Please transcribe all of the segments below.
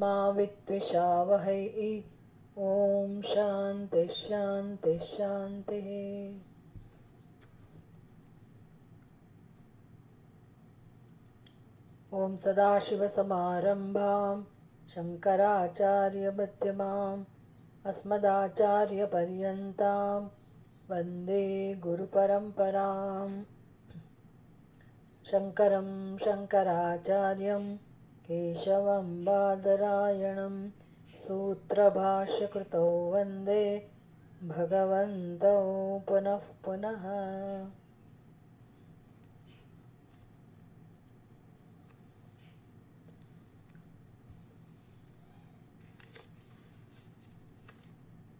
मा विद्विषावहै। ओम शांति शांति शांति। ओम सदाशिवसमारंभां शंकराचार्यमध्यमाम् अस्मदाचार्यपर्यन्तां वन्दे गुरुपरम्पराम्। शङ्करं शङ्कराचार्यं केशवं बादरायणं सूत्रभाष्यकृतौ वन्दे भगवन्तौ पुनः पुनः।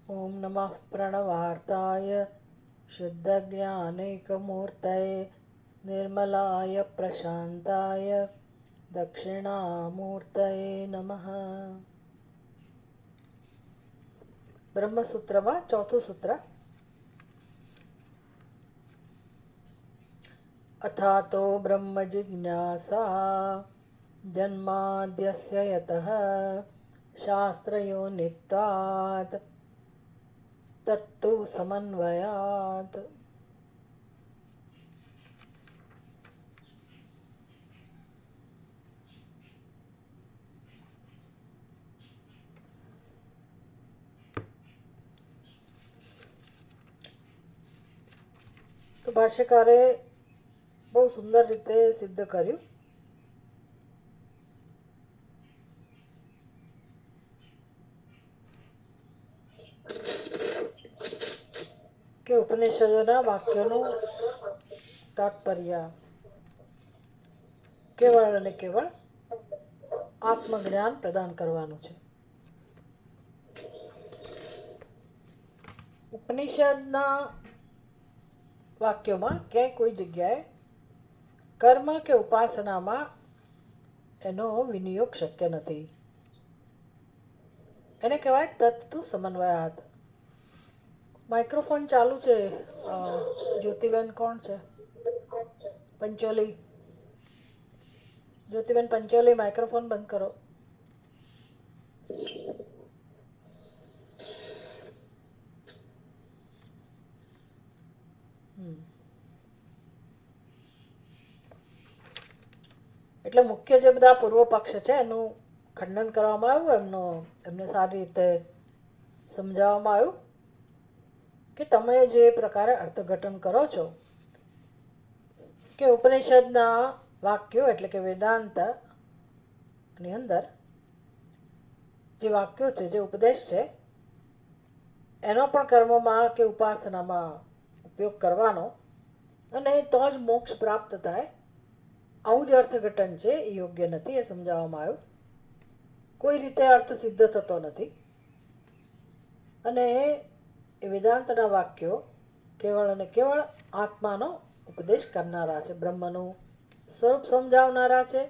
ॐ नमः प्रणवार्ताय शुद्धज्ञानैकमूर्तये निर्मलाय प्रशान्ताय दक्षिणामूर्तये नमः। ब्रह्मसूत्रमा चौथું સૂત્ર। अथातो ब्रह्मजिज्ञासा जन्माद्यस्य यतः शास्त्रयोनित्वात् तत्तु समन्वयात्। તો ભાષ્યકારે બહુ સુંદર રીતે સિદ્ધ કર્યું કે ઉપનિષદોના વાક્યોનું તાત્પર્ય કેવળ અને કેવળ આત્મજ્ઞાન પ્રદાન કરવાનું છે। ઉપનિષદના વાક્યોમાં ક્યાંય કોઈ જગ્યાએ કર્મ કે ઉપાસનામાં એનો વિનિયોગ શક્ય નથી। એને કહેવાય તત્તુ સમન્વયાત। માઇક્રોફોન ચાલુ છે। જ્યોતિબેન કોણ છે? પંચોલી। જ્યોતિબેન પંચોલી, માઇક્રોફોન બંધ કરો। એટલે મુખ્ય જે બધા પૂર્વ પક્ષ છે એનું ખંડન કરવામાં આવ્યું, એમને સારી રીતે સમજાવવામાં આવ્યું કે તમે જે પ્રકારે અર્થઘટન કરો છો કે ઉપનિષદના વાક્યો એટલે કે વેદાંતની અંદર જે વાક્યો છે, જે ઉપદેશ છે, એનો પણ કર્મમાં કે ઉપાસનામાં ઉપયોગ કરવાનો અને તો જ મોક્ષ પ્રાપ્ત થાય, આવું જ અર્થઘટન છે એ યોગ્ય નથી, એ સમજાવવામાં આવ્યું। કોઈ રીતે અર્થ સિદ્ધ થતો નથી અને એ વેદાંતના વાક્યો કેવળ અને કેવળ આત્માનો ઉપદેશ કરનારા છે, બ્રહ્મનું સ્વરૂપ સમજાવનારા છે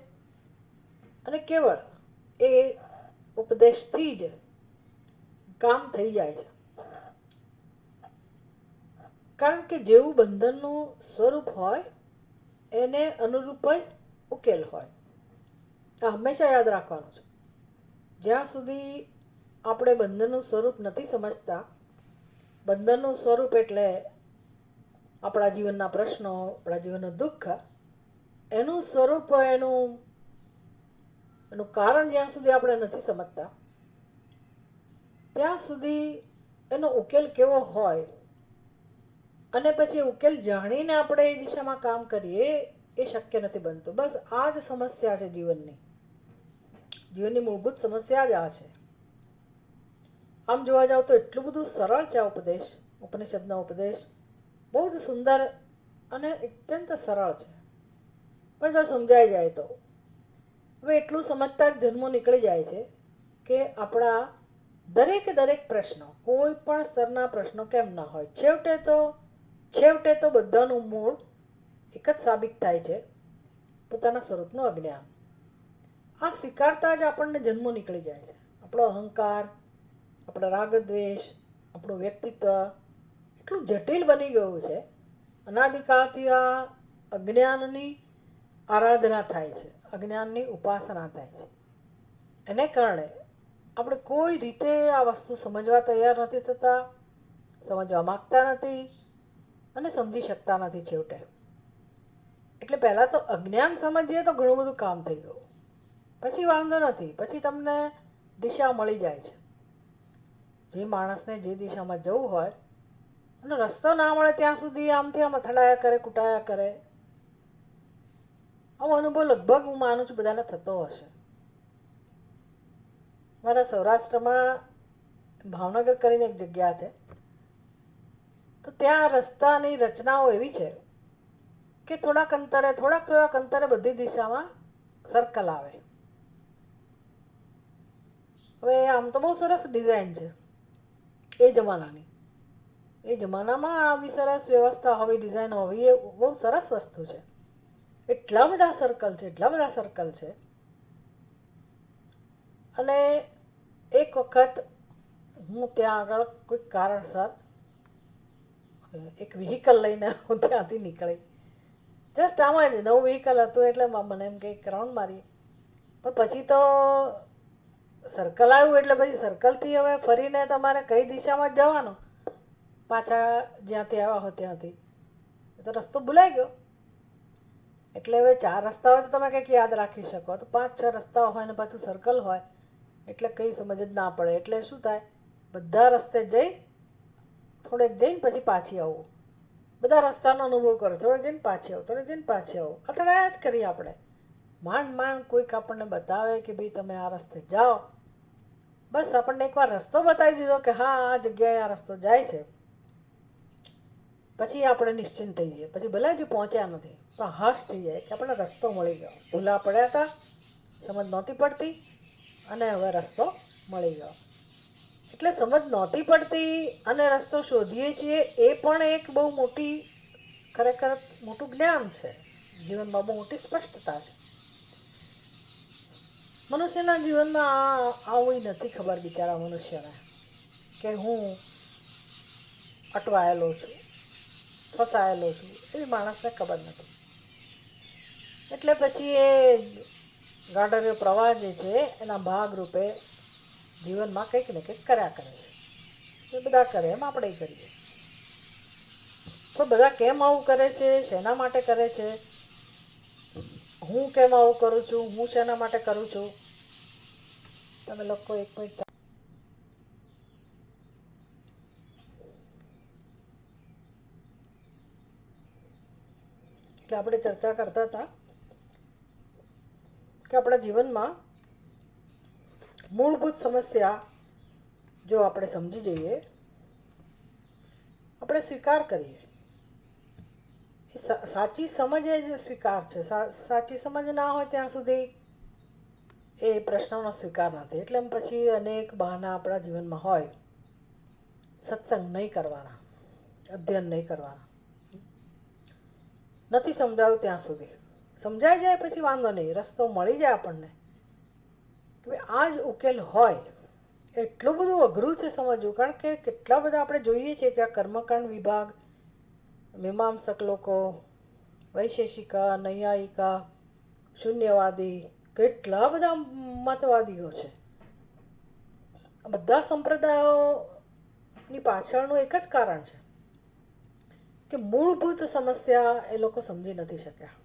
અને કેવળ એ ઉપદેશથી જ કામ થઈ જાય છે। કારણ કે જેવું બંધનનું સ્વરૂપ હોય એને અનુરૂપ જ ઉકેલ હોય, આ હંમેશા યાદ રાખવાનું છે। જ્યાં સુધી આપણે બંધનનું સ્વરૂપ નથી સમજતા, બંધનનું સ્વરૂપ એટલે આપણા જીવનના પ્રશ્નો, આપણા જીવનનું દુઃખ, એનું સ્વરૂપ, એનું કારણ જ્યાં સુધી આપણે નથી સમજતા ત્યાં સુધી એનો ઉકેલ કેવો હોય અને પછી ઉકેલ જાણીને આપણે એ દિશામાં કામ કરીએ એ શક્ય નથી બનતું। બસ આ જ સમસ્યા છે જીવનની મૂળભૂત સમસ્યા જ આ છે। આમ જોવા જાવ તો એટલું બધું સરળ છે આ ઉપદેશ, ઉપનિષદનો ઉપદેશ બહુ જ સુંદર અને અત્યંત સરળ છે, પણ જો સમજાઈ જાય તો હવે એટલું સમજતા જ જન્મો નીકળી જાય છે કે આપણા દરેક પ્રશ્નો, કોઈ પણ સ્તરના પ્રશ્નો કેમ ના હોય, છેવટે તો બધાનું મૂળ એક જ સાબિત થાય છે, પોતાના સ્વરૂપનું અજ્ઞાન। આ સ્વીકારતા જ આપણને જન્મો નીકળી જાય છે। આપણો અહંકાર, આપણા રાગ દ્વેષ, આપણું વ્યક્તિત્વ એટલું જટિલ બની ગયું છે, અનાદિકાળથી આ અજ્ઞાનની આરાધના થાય છે, અજ્ઞાનની ઉપાસના થાય છે। એને કારણે આપણે કોઈ રીતે આ વસ્તુ સમજવા તૈયાર નથી થતા, સમજવા માગતા નથી અને સમજી શકતા નથી છેવટે. એટલે પહેલાં તો અજ્ઞાન સમજીએ તો ઘણું બધું કામ થઈ ગયું. પછી વાંધો નથી, પછી તમને દિશા મળી જાય છે. જે માણસને જે દિશામાં જવું હોય અને રસ્તો ના મળે ત્યાં સુધી આમથી આમ અથડાયા કરે, કૂટાયા કરે. આવો અનુભવ લગભગ હું માનું છું બધાને થતો હશે. મારા સૌરાષ્ટ્રમાં ભાવનગર કરીને એક જગ્યા છે, તો ત્યાં રસ્તાની રચનાઓ એવી છે કે થોડાક અંતરે બધી દિશામાં સર્કલ આવે. હવે આમ તો બહુ સરસ ડિઝાઇન છે એ જમાનાની. એ જમાનામાં આવી સરસ વ્યવસ્થા હોવી, ડિઝાઇન હોવી એ બહુ સરસ વસ્તુ છે. એટલા બધા સર્કલ છે. અને એક વખત હું ત્યાં આગળ કોઈ કારણસર એક વ્હીકલ લઈને હું ત્યાંથી નીકળી. જસ્ટ આમ જ નવું વ્હીકલ હતું એટલે મને એમ કંઈક રાઉન્ડ મારીએ. પણ પછી તો સર્કલ આવ્યું એટલે પછી સર્કલથી હવે ફરીને તમારે કઈ દિશામાં જવાનું, પાછા જ્યાંથી આવ્યા હો ત્યાંથી. તો રસ્તો ભૂલાઈ ગયો. એટલે હવે 4 રસ્તા હોય તો તમે કંઈક યાદ રાખી શકો, તો 5-6 રસ્તાઓ હોય ને પાછું સર્કલ હોય એટલે કંઈ સમજ જ ના પડે. એટલે શું થાય, બધા રસ્તે જઈ થોડેક જઈને પછી પાછી આવું, બધા રસ્તાનો અનુભવ કરો, થોડેક જઈને પાછી આવું, અથડાયા જ કરીએ આપણે. માંડ કોઈક આપણને બતાવે કે ભાઈ તમે આ રસ્તે જાઓ. બસ આપણને એકવાર રસ્તો બતાવી દીધો કે હા આ જગ્યાએ આ રસ્તો જાય છે, પછી આપણે નિશ્ચિંત થઈ જઈએ. પછી ભલે હજી પહોંચ્યા નથી પણ હાશ થઈ જાય કે આપણને રસ્તો મળી ગયો. ભૂલા પડ્યા હતા, સમજ નહોતી પડતી અને હવે રસ્તો મળી ગયો. એટલે સમજ નહોતી પડતી અને રસ્તો શોધીએ છીએ એ પણ એક બહુ ખરેખર મોટું જ્ઞાન છે. જીવનમાં બહુ મોટી સ્પષ્ટતા છે. મનુષ્યના જીવનમાં આવું નથી ખબર બિચારા મનુષ્યને કે હું અટવાયેલો છું, ફસાયેલો છું, એવી માણસને ખબર નથી. એટલે પછી એ ગાંડરિયો પ્રવાહ જે છે એના ભાગરૂપે જીવનમાં કંઈક ને કંઈક કર્યા કરે છે. એ બધા કરે એમ આપણે કરીએ. તો બધા કેમ આવું કરે છે, શેના માટે કરે છે, હું કેમ આવું કરું છું, હું શેના માટે કરું છું. તમે લોકો એક મિનિટ. એટલે આપણે ચર્ચા કરતા હતા કે આપણા જીવનમાં મૂળભૂત સમસ્યા જો આપણે સમજી જઈએ, આપણે સ્વીકાર કરીએ. સાચી સમજ એ જ સ્વીકાર છે. સાચી સમજ ના હોય ત્યાં સુધી એ પ્રશ્નનો સ્વીકાર નથી. એટલે પછી અનેક બહાના આપણા જીવનમાં હોય. સત્સંગ નહીં કરવાના, અધ્યયન નહીં કરવાના, નથી સમજાવ્યું ત્યાં સુધી. સમજાઈ જાય પછી વાંધો નહીં, રસ્તો મળી જાય આપણને કે આ જ ઉકેલ હોય. એટલું બધું અઘરું છે સમજવું, કારણ કે કેટલા બધા આપણે જોઈએ છીએ કે આ કર્મકાંડ વિભાગ, મીમાંસક લોકો, વૈશેષિકા, નૈયાયિકા, શૂન્યવાદી, કેટલા બધા મતવાદીઓ છે. બધા સંપ્રદાયોની પાછળનું એક જ કારણ છે કે મૂળભૂત સમસ્યા એ લોકો સમજી નથી શક્યા.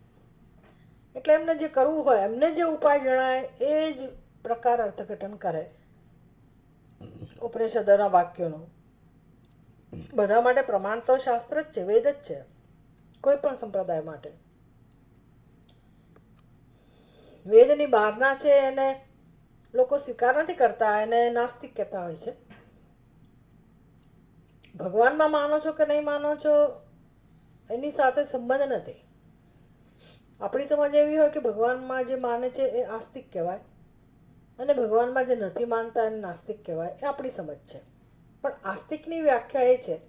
એટલે એમને જે કરવું હોય, એમને જે ઉપાય જણાય એ જ પ્રકાર અર્થઘટન કરે ઉપનિષદોના વાક્યોનું. બધા માટે પ્રમાણ તો શાસ્ત્ર જ છે, વેદ જ છે, કોઈ પણ સંપ્રદાય માટે. વેદની બહારના છે એને લોકો સ્વીકાર નથી કરતા, એને નાસ્તિક કહેતા હોય છે. ભગવાનમાં માનો છો કે નહીં માનો છો એની સાથે સંબંધ નથી. આપણી સમજ એવી હોય કે ભગવાનમાં જે માને છે એ આસ્તિક કહેવાય અને ભગવાનમાં જે નથી માનતા એને નાસ્તિક કહેવાય. એ આપણી સમજ છે. પણ આસ્તિકની વ્યાખ્યા એ છે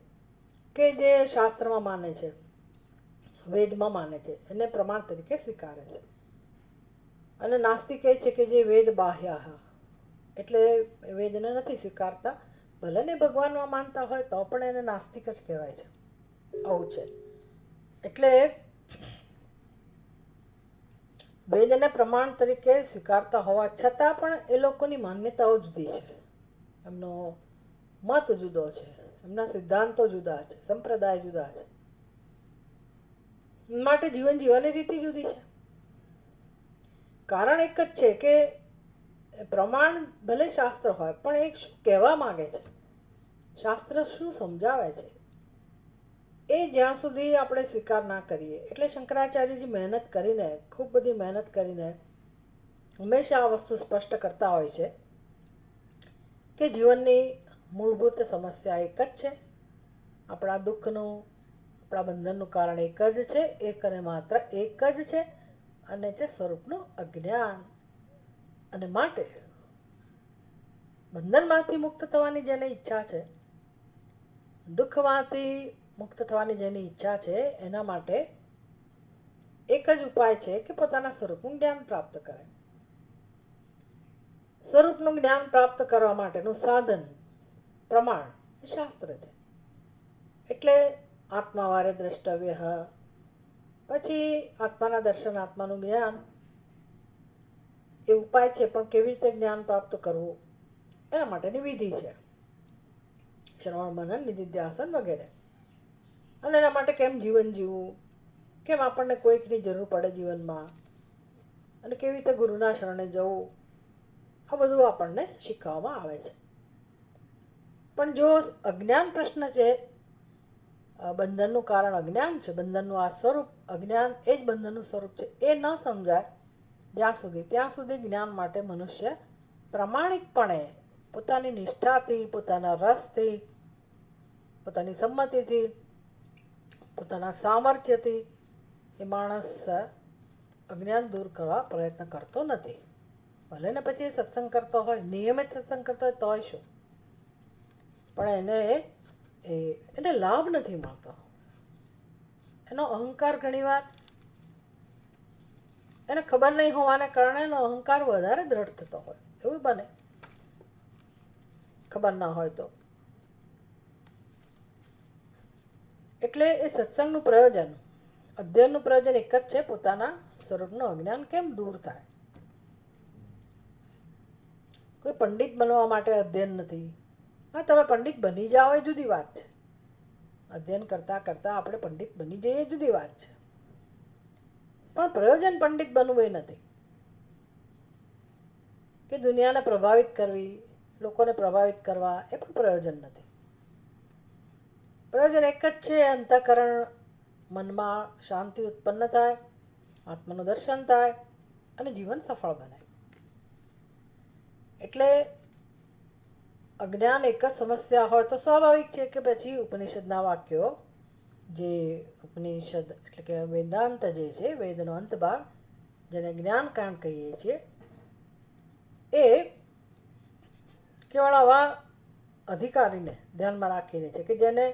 કે જે શાસ્ત્રમાં માને છે, વેદમાં માને છે, એને પ્રમાણ તરીકે સ્વીકારે છે. અને નાસ્તિક એ છે કે જે વેદ બાહ્ય, એટલે વેદને નથી સ્વીકારતા. ભલે ને ભગવાનમાં માનતા હોય તો પણ એને નાસ્તિક જ કહેવાય છે. આવું છે. એટલે વેદને પ્રમાણ તરીકે સ્વીકારતા હોવા છતાં પણ એ લોકોની માન્યતાઓ જુદી છે, એમનો મત જુદો છે, એમના સિદ્ધાંતો જુદા છે, સંપ્રદાય જુદા છે, માટે જીવન જીવવાની રીતિ જુદી છે. કારણ એક જ છે કે પ્રમાણ ભલે શાસ્ત્ર હોય પણ એ શું કહેવા માંગે છે, શાસ્ત્ર શું સમજાવે છે, એ જ્યાં સુધી આપણે સ્વીકાર ના કરીએ. એટલે શંકરાચાર્યજી મહેનત કરીને, ખૂબ બધી મહેનત કરીને હંમેશા આ વસ્તુ સ્પષ્ટ કરતા હોય છે કે જીવનની મૂળભૂત સમસ્યા એક જ છે, આપણા દુઃખનું, આપણા બંધનનું કારણ એક જ છે, એક અને માત્ર એક જ છે, અને છે સ્વરૂપનું અજ્ઞાન. અને માટે બંધનમાંથી મુક્ત થવાની જેને ઈચ્છા છે, દુઃખમાંથી મુક્ત થવાની જેની ઈચ્છા છે, એના માટે એક જ ઉપાય છે કે પોતાના સ્વરૂપનું જ્ઞાન પ્રાપ્ત કરે. સ્વરૂપનું જ્ઞાન પ્રાપ્ત કરવા માટેનું સાધન પ્રમાણ શાસ્ત્ર છે. એટલે આત્માવારે દ્રષ્ટવ્ય, પછી આત્માના દર્શન, આત્માનું જ્ઞાન એ ઉપાય છે, પણ કેવી રીતે જ્ઞાન પ્રાપ્ત કરવું એના માટેની વિધિ છે, શ્રવણ મનન નિધિધ્યાસન વગેરે. અને એના માટે કેમ જીવન જીવવું, કેમ આપણને કોઈકની જરૂર પડે જીવનમાં, અને કેવી રીતે ગુરુના શરણે જવું, આ બધું આપણને શીખવવામાં આવે છે. પણ જો અજ્ઞાન પ્રશ્ન છે, બંધનનું કારણ અજ્ઞાન છે, બંધનનું આ સ્વરૂપ અજ્ઞાન એ જ બંધનનું સ્વરૂપ છે, એ ન સમજાય જ્યાં સુધી, ત્યાં સુધી જ્ઞાન માટે મનુષ્ય પ્રામાણિકપણે પોતાની નિષ્ઠાથી, પોતાના રસથી, પોતાની સંમતિથી, પોતાના સામર્થ્યથી એ માણસ અજ્ઞાન દૂર કરવા પ્રયત્ન કરતો નથી. ભલે ને પછી એ સત્સંગ કરતો હોય, નિયમિત સત્સંગ કરતો હોય તોય શું, પણ એને લાભ નથી મળતો. એનો અહંકાર ઘણીવાર, એને ખબર નહીં હોવાને કારણે એનો અહંકાર વધારે દ્રઢ થતો હોય, એવું બને ખબર ના હોય તો. એટલે એ સત્સંગનું પ્રયોજન, અધ્યયનનું પ્રયોજન એક જ છે, પોતાના સ્વરૂપનું અજ્ઞાન કેમ દૂર થાય. કોઈ પંડિત બનવા માટે અધ્યયન નથી. હા, તમે પંડિત બની જાઓ એ જુદી વાત છે, અધ્યયન કરતાં કરતાં આપણે પંડિત બની જઈએ જુદી વાત છે, પણ પ્રયોજન પંડિત બનવું એ નથી કે દુનિયાને પ્રભાવિત કરવી, લોકોને પ્રભાવિત કરવા, એ પણ પ્રયોજન નથી. પ્રયોજન એક જ છે, અંતઃકરણ મનમાં શાંતિ ઉત્પન્ન થાય, આત્માનું દર્શન થાય અને જીવન સફળ બને. એટલે અજ્ઞાન એક જ સમસ્યા હોય તો સ્વાભાવિક છે કે પછી ઉપનિષદના વાક્યો, જે ઉપનિષદ એટલે કે વેદાંત જે છે, વેદનો અંત ભાગ, જેને જ્ઞાનકાંડ કહીએ છીએ, એ કેવળ આવા અધિકારીને ધ્યાનમાં રાખીને છે કે જેને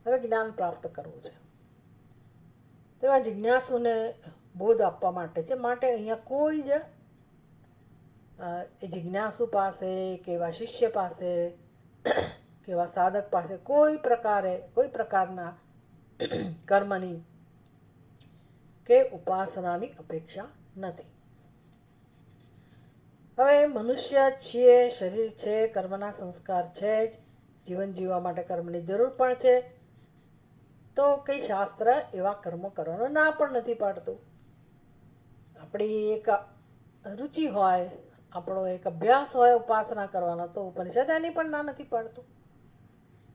હવે જ્ઞાન પ્રાપ્ત કરવું છે, તેવા જિજ્ઞાસુને બોધ આપવા માટે છે. માટે અહીંયા કોઈ જ એ જિજ્ઞાસુ પાસે કે એવા શિષ્ય પાસે કે એવા સાધક પાસે કોઈ પ્રકારના કર્મની કે ઉપાસનાની અપેક્ષા નથી. હવે મનુષ્ય છીએ, શરીર છે, કર્મના સંસ્કાર છે જ, જીવન જીવવા માટે કર્મની જરૂર પણ છે, તો કંઈ શાસ્ત્ર એવા કર્મો કરવાનો ના પણ નથી પાડતું. આપણી એક રુચિ હોય, આપણો એક અભ્યાસ હોય ઉપાસના કરવાનો, તો ઉપનિષદ એની પણ ના નથી પાડતું.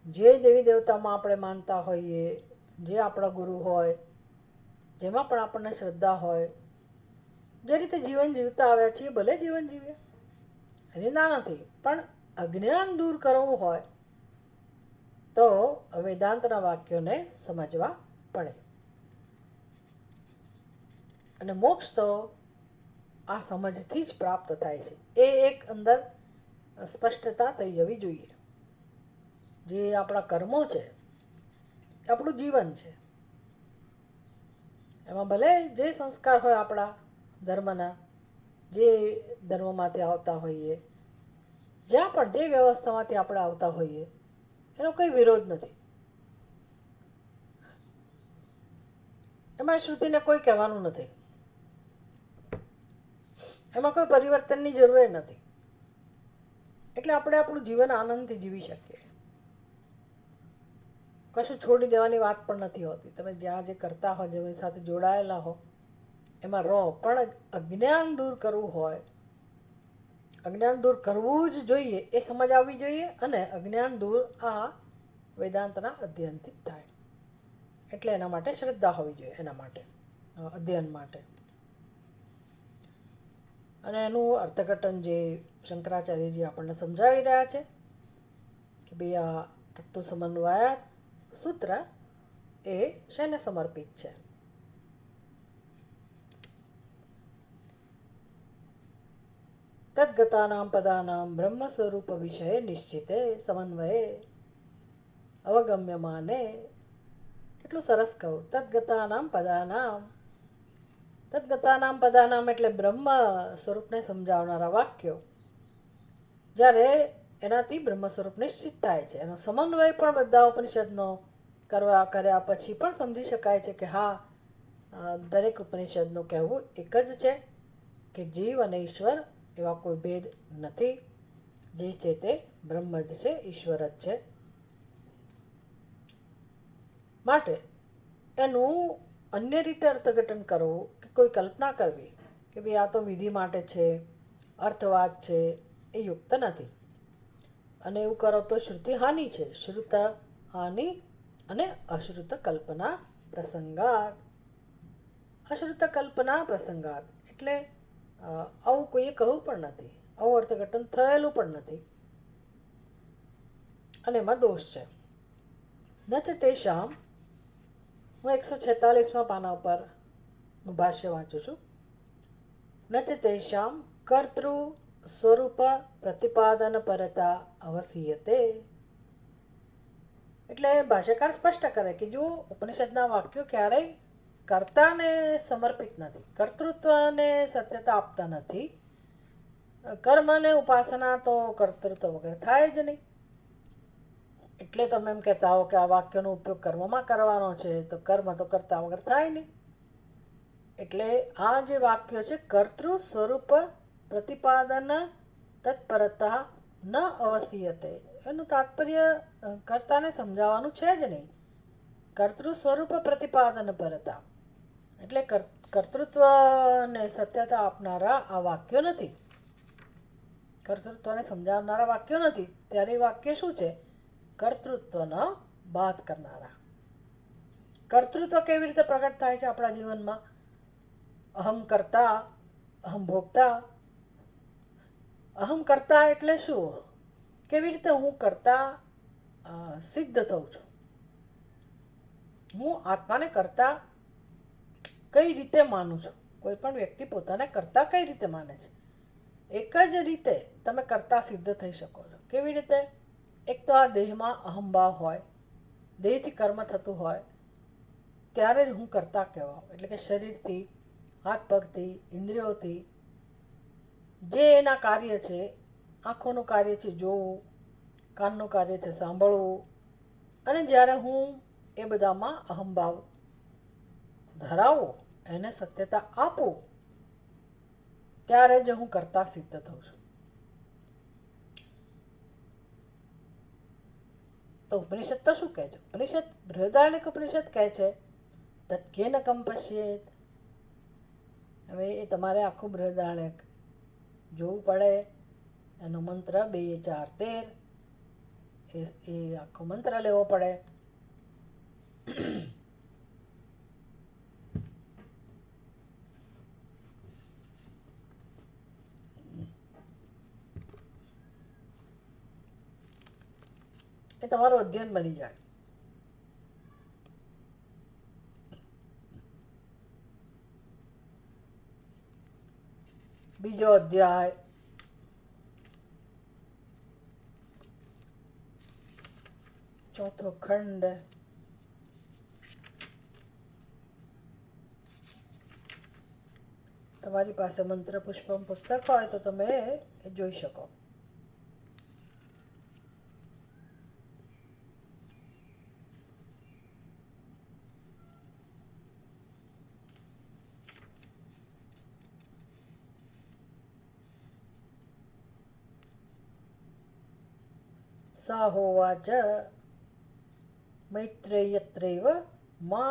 જે દેવી દેવતામાં આપણે માનતા હોઈએ, જે આપણા ગુરુ હોય, જેમાં પણ આપણને શ્રદ્ધા હોય, જે રીતે જીવન જીવતા આવ્યા છીએ ભલે જીવન જીવીએ, એની ના નથી, પણ અજ્ઞાન દૂર કરવું હોય તો વેદાંતના વાક્યોને સમજવા પડે. અને મોક્ષ તો આ સમજથી જ પ્રાપ્ત થાય છે. એ એક અંદર સ્પષ્ટતા થઈ જવી જોઈએ. જે આપણા કર્મો છે, આપણું જીવન છે, એમાં ભલે જે સંસ્કાર હોય આપણા ધર્મના, જે ધર્મમાંથી આવતા હોઈએ, જ્યાં પણ જે વ્યવસ્થામાંથી આપણે આવતા હોઈએ, એનો કોઈ વિરોધ નથી. એમાં શ્રુતિને કોઈ કહેવાનું નથી એમાં કોઈ પરિવર્તનની જરૂર નથી. એટલે આપણે આપણું જીવન આનંદથી જીવી શકીએ. કશું છોડી દેવાની વાત પણ નથી હોતી. તમે જ્યાં જે કરતા હો, જેની સાથે જોડાયેલા હો, એમાં રહો. પણ અજ્ઞાન દૂર કરવું હોય, અજ્ઞાન દૂર કરવું જ જોઈએ, એ સમજ આવવી જોઈએ. અને અજ્ઞાન દૂર આ વેદાંતના અધ્યયનથી જ થાય. એટલે એના માટે શ્રદ્ધા હોવી જોઈએ, એના માટે અધ્યયન માટે. અને એનું અર્થઘટન જે શંકરાચાર્યજી આપણને સમજાવી રહ્યા છે કે ભાઈ આ તત્વ સમન્વય સૂત્ર એ શેને સમર્પિત છે? તદ્ગતાનામ પદાનામ બ્રહ્મ સ્વરૂપ વિષય નિશ્ચિતે સમન્વયે અવગમ્યમાને. કેટલું સરસ કહું. તદ્ગતાનામ પદાનામ, તદ્ગતાનામ પદાનામ એટલે બ્રહ્મ સ્વરૂપને સમજાવનારા વાક્યો. જ્યારે એનાથી બ્રહ્મ સ્વરૂપ નિશ્ચિત થાય છે, એનો સમન્વય પણ બધા ઉપનિષદનો કર્યા પછી પણ સમજી શકાય છે કે હા, દરેક ઉપનિષદનું કહેવું એક જ છે કે જીવ અને ઈશ્વર એવા કોઈ ભેદ નથી. જે છે તે બ્રહ્મ જ છે, ઈશ્વર જ છે. માટે એનું અન્ય રીતે અર્થઘટન કરવું કે કોઈ કલ્પના કરવી કે ભાઈ આ તો વિધિ માટે છે, અર્થવાદ છે, એ યુક્ત નથી. અને એવું કરો તો શ્રુતિ હાનિ છે. શ્રુત હાનિ અને અશ્રુત કલ્પના પ્રસંગાત. અશ્રુત કલ્પના પ્રસંગાત એટલે આવું કોઈએ કહ્યું પણ નથી, આવું અર્થઘટન થયેલું પણ નથી, અને એમાં દોષ છે. ન ચ તેષામ, હું 146મા પાના ઉપર હું ભાષ્ય વાંચું છું. ન ચ તેષામ કર્તૃ સ્વરૂપ પ્રતિપાદન પરતા અવસીયતે. એટલે ભાષ્યકાર સ્પષ્ટ કરે કે જો ઉપનિષદના વાક્યો ક્યારેય કર્તાને સમર્પિત નથી, કર્તૃત્વને સત્યતા આપતા નથી. કર્મ અને ઉપાસના તો કર્તૃત્વ વગર થાય જ નહીં. એટલે તમે એમ કહેતા હો કે આ વાક્યનો ઉપયોગ કર્મમાં કરવાનો છે, તો કર્મ તો કરતા વગર થાય નહીં. એટલે આ જે વાક્ય છે કર્તૃ સ્વરૂપ પ્રતિપાદન તત્પરતા ન અવસીયતે, એનું તાત્પર્ય કર્તાને સમજાવવાનું છે જ નહીં. કર્તૃ સ્વરૂપ પ્રતિપાદન પરતા એટલે કર્તૃત્વને સત્યતા આપનારા આ વાક્યો નથી, કર્તૃત્વને સમજાવનારા વાક્યો નથી. ત્યારે એ વાક્ય શું છે? કર્તૃત્વનો બાદ કરનારા. કર્તૃત્વ કેવી રીતે પ્રગટ થાય છે આપણા જીવનમાં? અહમ કરતા, અહમ ભોગતા. અહમ કરતા એટલે શું? કેવી રીતે હું કરતા સિદ્ધ થઉં છું? હું આત્માને કરતા કઈ રીતે માનું છું? કોઈ પણ વ્યક્તિ પોતાને કરતા કઈ રીતે માને છે? એક જ રીતે તમે કરતા સિદ્ધ થઈ શકો છો. કેવી રીતે? એક તો આ દેહમાં અહમભાવ હોય, દેહથી કર્મ થતું હોય, ત્યારે જ હું કરતા કહેવાઉં. એટલે કે શરીરથી, હાથ પગથી, ઇન્દ્રિયોથી જે એના કાર્ય છે, આંખોનું કાર્ય છે જોવું, કાનનું કાર્ય છે સાંભળવું, અને જ્યારે હું એ બધામાં અહમભાવ ધરાવું, એને સત્યતા આપું, ત્યારે જ હું કરતા સિદ્ધ થઉં છું. તો ઉપનિષદ તો શું કહે છે? ઉપનિષદ બૃહદારણ્યક ઉપનિષદ કહે છે તત્કેન કમ પશ્યેત. હવે એ તમારે આખું બૃહદારણ્યક જોવું પડે. એનો મંત્ર 2, 4, 13 એ આખો મંત્ર લેવો પડે. એ તમારું અધ્યયન બની જાય. બીજો અધ્યાય, ચોથો ખંડ, તમારી પાસે મંત્ર પુષ્પમ પુસ્તક હોય તો તમે એ જોઈ શકો. सा होवाच मैत्रेयत्रैव मा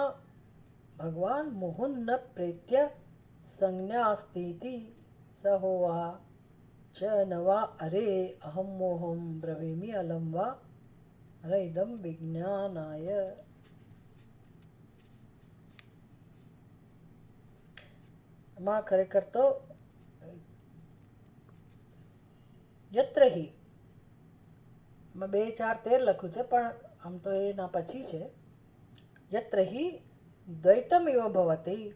भगवान मुहुन्न प्रेत्य संज्ञास्तीति स होवा च न वा अरे अहम मोहम ब्रवीमि अलम वा અરૈદમ વિજ્ઞાનાય. એમાં ખરેખર તો યત્ર હિ એમાં 2 4 13 લખ્યું છે, પણ આમ તો એના પછી છે. યત્ર હિ દ્વૈતમ ઇવ ભવતી.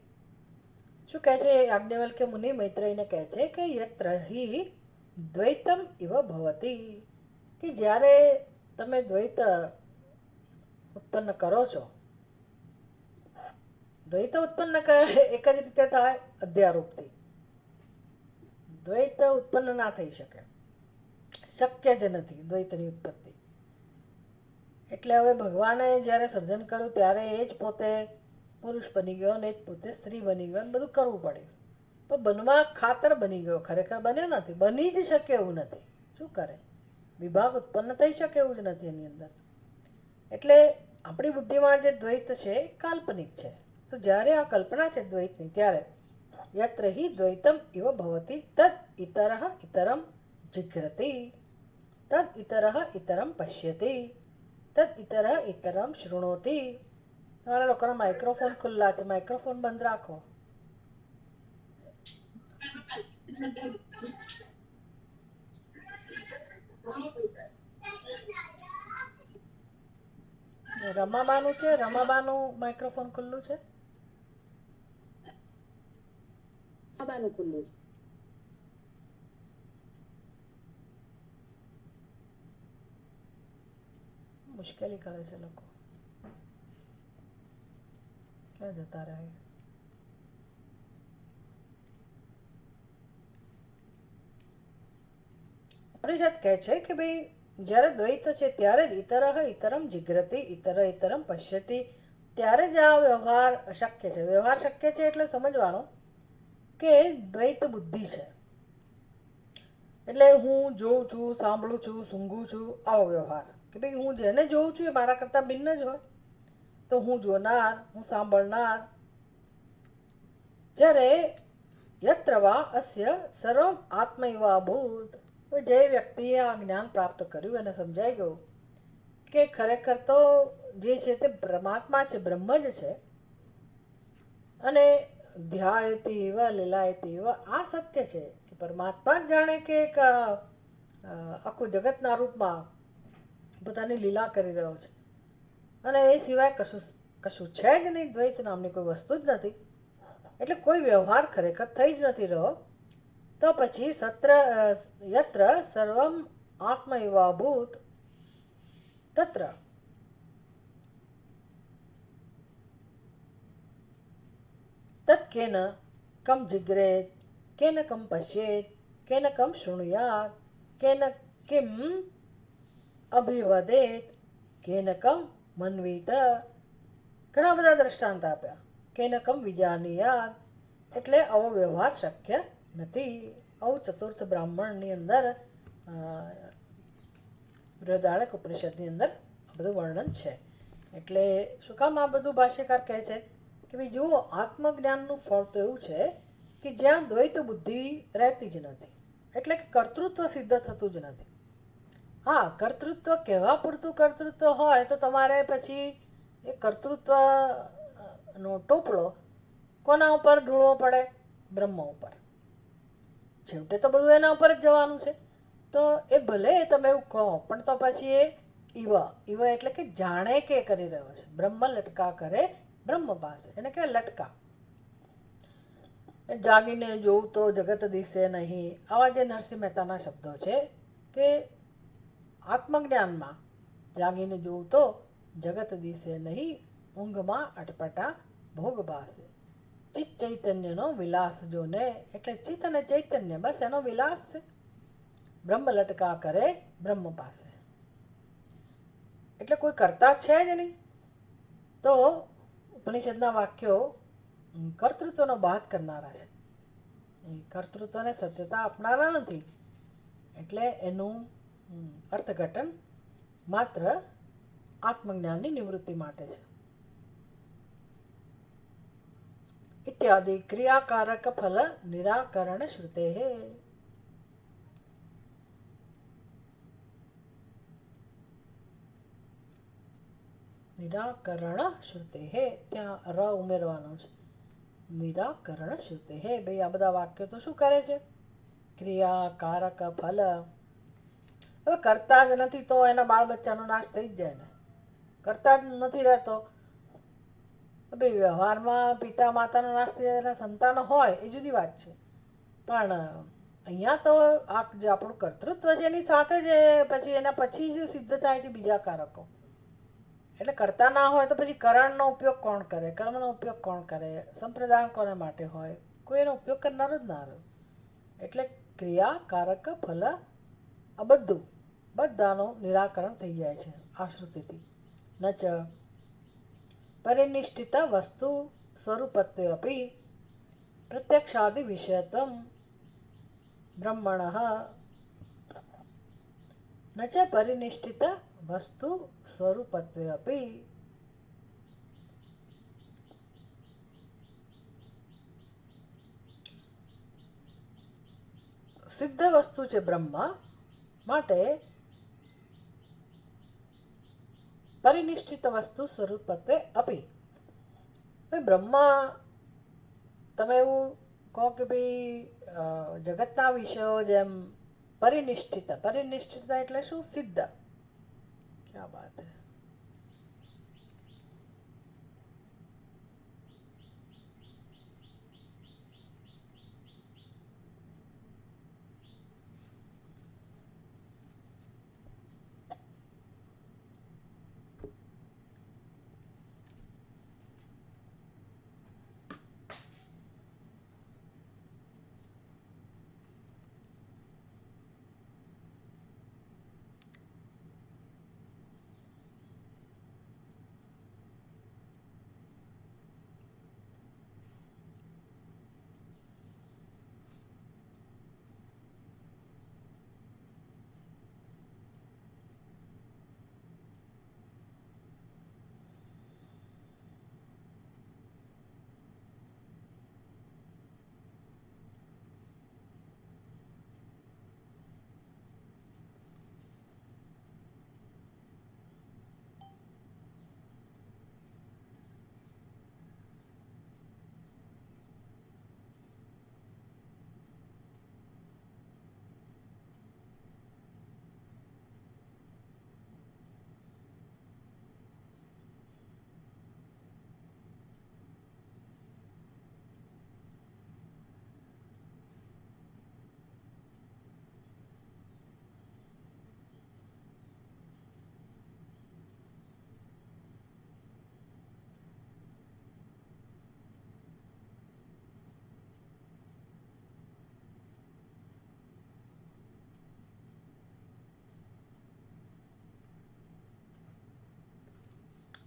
શું કહે છે યાજ્ઞવલ્ક્ય મુનિ મૈત્રેયને કહે છે કે યત્ર હિ દ્વૈતમ ઇવ ભવતી, કે જ્યારે તમે દ્વૈત ઉત્પન્ન કરો છો, દ્વૈત ઉત્પન્ન એક જ રીતે થાય અધ્યારોપથી. દ્વૈત ઉત્પન્ન ના થઈ શકે, શક્ય જ નથી દ્વૈતની ઉત્પત્તિ. એટલે હવે ભગવાને જ્યારે સર્જન કર્યું ત્યારે એ જ પોતે પુરુષ બની ગયો ને એ જ પોતે સ્ત્રી બની ગયો, બધું કરવું પડ્યું. પણ બનવા ખાતર બની ગયો, ખરેખર બન્યો નથી, બની જ શકે એવું નથી. શું કરે, વિભાગ ઉત્પન્ન થઈ શકે એવું જ નથી એની અંદર. એટલે આપણી બુદ્ધિમાં જે દ્વૈત છે એ કાલ્પનિક છે. તો જ્યારે આ કલ્પના છે દ્વૈતની, ત્યારે યત્ર હિ દ્વૈતમ ઇવ ભવતી તદ ઇતરઃ ઇતરમ જિઘ્રતિ, તદ ઇતરઃ ઇતરમ પશ્યતિ, તદ ઇતરઃ ઇતરમ શૃણોતિ. તમારા લોકોના માઇક્રોફોન ખુલ્લા છે, માઇક્રોફોન બંધ રાખો. રમાબાનું છે, રમાબાનું માઇક્રોફોન ખુલ્લું છે. મુશ્કેલી કરે છે લોકો, ક્યાં જતા રહે. ઉપનિષદ કહે છે કે ભાઈ જ્યારે દ્વૈત છે ત્યારે જ ઇતરઃ ઇતરમ જિઘ્રતિ, ઇતર ઇતરમ પશ્યતિ, ત્યારે જ આ વ્યવહાર શક્ય છે. વ્યવહાર શક્ય છે એટલે સમજવાનો કે દ્વૈત બુદ્ધિ છે. એટલે હું જોઉં છું, સાંભળું છું, સૂંઘું છું, આવો વ્યવહાર. કે ભાઈ હું જેને જોઉં છું એ મારા કરતાં ભિન્ન જ હોય, તો હું જોનાર, હું સાંભળનાર. જ્યારે યત્ર વા અસ્ય સર્વમ આત્મૈવ અભૂત, જે વ્યક્તિએ આ જ્ઞાન પ્રાપ્ત કર્યું એને સમજાઈ ગયું કે ખરેખર તો જે છે તે પરમાત્મા છે, બ્રહ્મ જ છે. અને ધ્યાયતી ઇવ લીલાયતી ઇવ, આ સત્ય છે કે પરમાત્મા જ જાણે કે એક આખું જગતના રૂપમાં પોતાની લીલા કરી રહ્યો છે, અને એ સિવાય કશું છે જ નહીં. દ્વૈત નામની કોઈ વસ્તુ જ નથી. એટલે કોઈ વ્યવહાર ખરેખર થઈ જ નથી રહ્યો. તો પછી યત્ર સર્વમ આત્મૈવ અભૂત તત્ર તત્ કેન કમ જિગ્રેત, કેન કમ પશ્યેત, કેન કમ શૃણુયાત, કેન કિમ અભિવદેત, કેન કમ મન્વીત. ઘણા બધા દ્રષ્ટાંત આપ્યા. કેન કમ વિજાનીયાત, એટલે આવો વ્યવહાર શક્ય નથી. આવું ચતુર્થ બ્રાહ્મણની અંદર બૃહદારણ્યક ઉપનિષદની અંદર બધું વર્ણન છે. એટલે શું કામ આ બધું ભાષ્યકાર કહે છે કે ભાઈ જુઓ, આત્મજ્ઞાનનું ફળ તો એવું છે કે જ્યાં દ્વૈત બુદ્ધિ રહેતી જ નથી, એટલે કે કર્તૃત્વ સિદ્ધ થતું જ નથી. હા, કર્તૃત્વ કહેવા પૂરતું કર્તૃત્વ હોય તો તમારે પછી એ કર્તૃત્વનો ટોપલો કોના ઉપર ઢોળવો પડે? બ્રહ્મ ઉપર. છેવટે તો બધું એના ઉપર જ જવાનું છે. તો એ ભલે તમે એવું કહો, પણ તો પછી એ ઇવ એટલે કે જાણે કે કરી રહ્યો છે. બ્રહ્મ લટકા કરે બ્રહ્મ પાસે, એને કહેવાય લટકા. જાગીને જોઉં તો જગત દિશે નહીં, આવા જે નરસિંહ મહેતાના શબ્દો છે કે આત્મજ્ઞાનમાં જાગીને જોઉં તો જગત દિશે નહીં, ઊંઘમાં અટપટા ભોગ ભાસે. ચિત્ત ચૈતન્યનો વિલાસ જોને, એટલે ચિત્ત અને ચૈતન્ય બસ એનો વિલાસ છે. બ્રહ્મ લટકા કરે બ્રહ્મ પાસે, એટલે કોઈ કરતા છે જ નહીં. તો ઉપનિષદના વાક્યો કર્તૃત્વનો બાદ કરનારા છે, કર્તૃત્વને સત્યતા આપનારા નથી. એટલે એનું અર્થઘટન માત્ર આત્મજ્ઞાનની નિવૃત્તિ માટે છે. इत्यादि क्रियाकारक फल निराकरण श्रुते નિરાકરણ શ્રુતે હે, ત્યાં ર ઉમેરવાનો છે. નિરાકરણ શ્રુતે હે. ભાઈ આ બધા વાક્યો તો શું કરે છે? ક્રિયા કારક ફલ. હવે કરતા જ નથી તો એના બાળ બચ્ચાનો નાશ થઈ જ જાય ને. કરતા જ નથી રહેતો, ભાઈ વ્યવહારમાં પિતા માતાનો નાશ થઈ જાય, એના સંતાનો હોય એ જુદી વાત છે. પણ અહીંયા તો આ જે આપણું કર્તૃત્વ છે એની સાથે જ પછી એના પછી જ સિદ્ધ થાય છે બીજા કારકો. એટલે કરતા ના હોય તો પછી કરણનો ઉપયોગ કોણ કરે, કર્મનો ઉપયોગ કોણ કરે, સંપ્રદાન કોને માટે હોય? કોઈ એનો ઉપયોગ કરનારો જ ના રહ્યો. એટલે ક્રિયા કારક ફલ આ બધાનું નિરાકરણ થઈ જાય છે આ શ્રુતિથી. ન ચ પરિનિષ્ઠિત વસ્તુ સ્વરૂપત્વે અપી પ્રત્યક્ષાદિ વિષયત્વમ બ્રહ્મણઃ. ન ચ પરિનિષ્ઠિત વસ્તુ સ્વરૂપત્વે અપી સિદ્ધ વસ્તુ છે બ્રહ્મ, માટે પરિનિષ્ઠિત વસ્તુ સ્વરૂપત્વે અપી. બ્રહ્મા તમે એવું કહો કે ભાઈ જગતના વિષયો જેમ પરિનિષ્ઠિત એટલે શું? સિદ્ધ. ક્યાં બાત હે.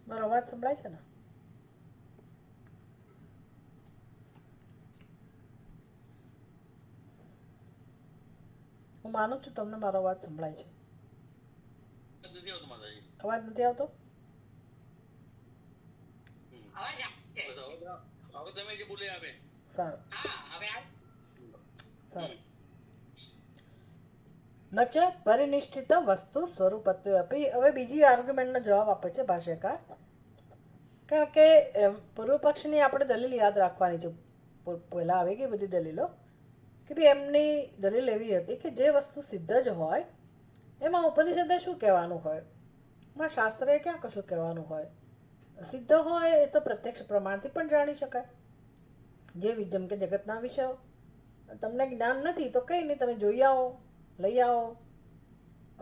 મારો અવાજ સંભળાય છે ને? હું માનું છું તમને મારો અવાજ સંભળાય છે. અવાજ નથી આવતો? સારું. ન ચ પરિનિષ્ઠિત વસ્તુ સ્વરૂપત્વે અપી. હવે બીજી આર્ગ્યુમેન્ટનો જવાબ આપે છે ભાષ્યકાર. કારણ કે પૂર્વ પક્ષની આપણે દલીલ યાદ રાખવાની છે. પહેલાં આવી ગઈ બધી દલીલો કે ભાઈ એમની દલીલ એવી હતી કે જે વસ્તુ સિદ્ધ જ હોય એમાં ઉપનિષદે શું કહેવાનું હોય, એમાં શાસ્ત્રએ ક્યાં કશું કહેવાનું હોય. સિદ્ધ હોય એ તો પ્રત્યક્ષ પ્રમાણથી પણ જાણી શકાય. જેમ કે જગતના વિષયો તમને જ્ઞાન નથી તો કંઈ નહીં, તમે જોઈ આવો, લઈ આવો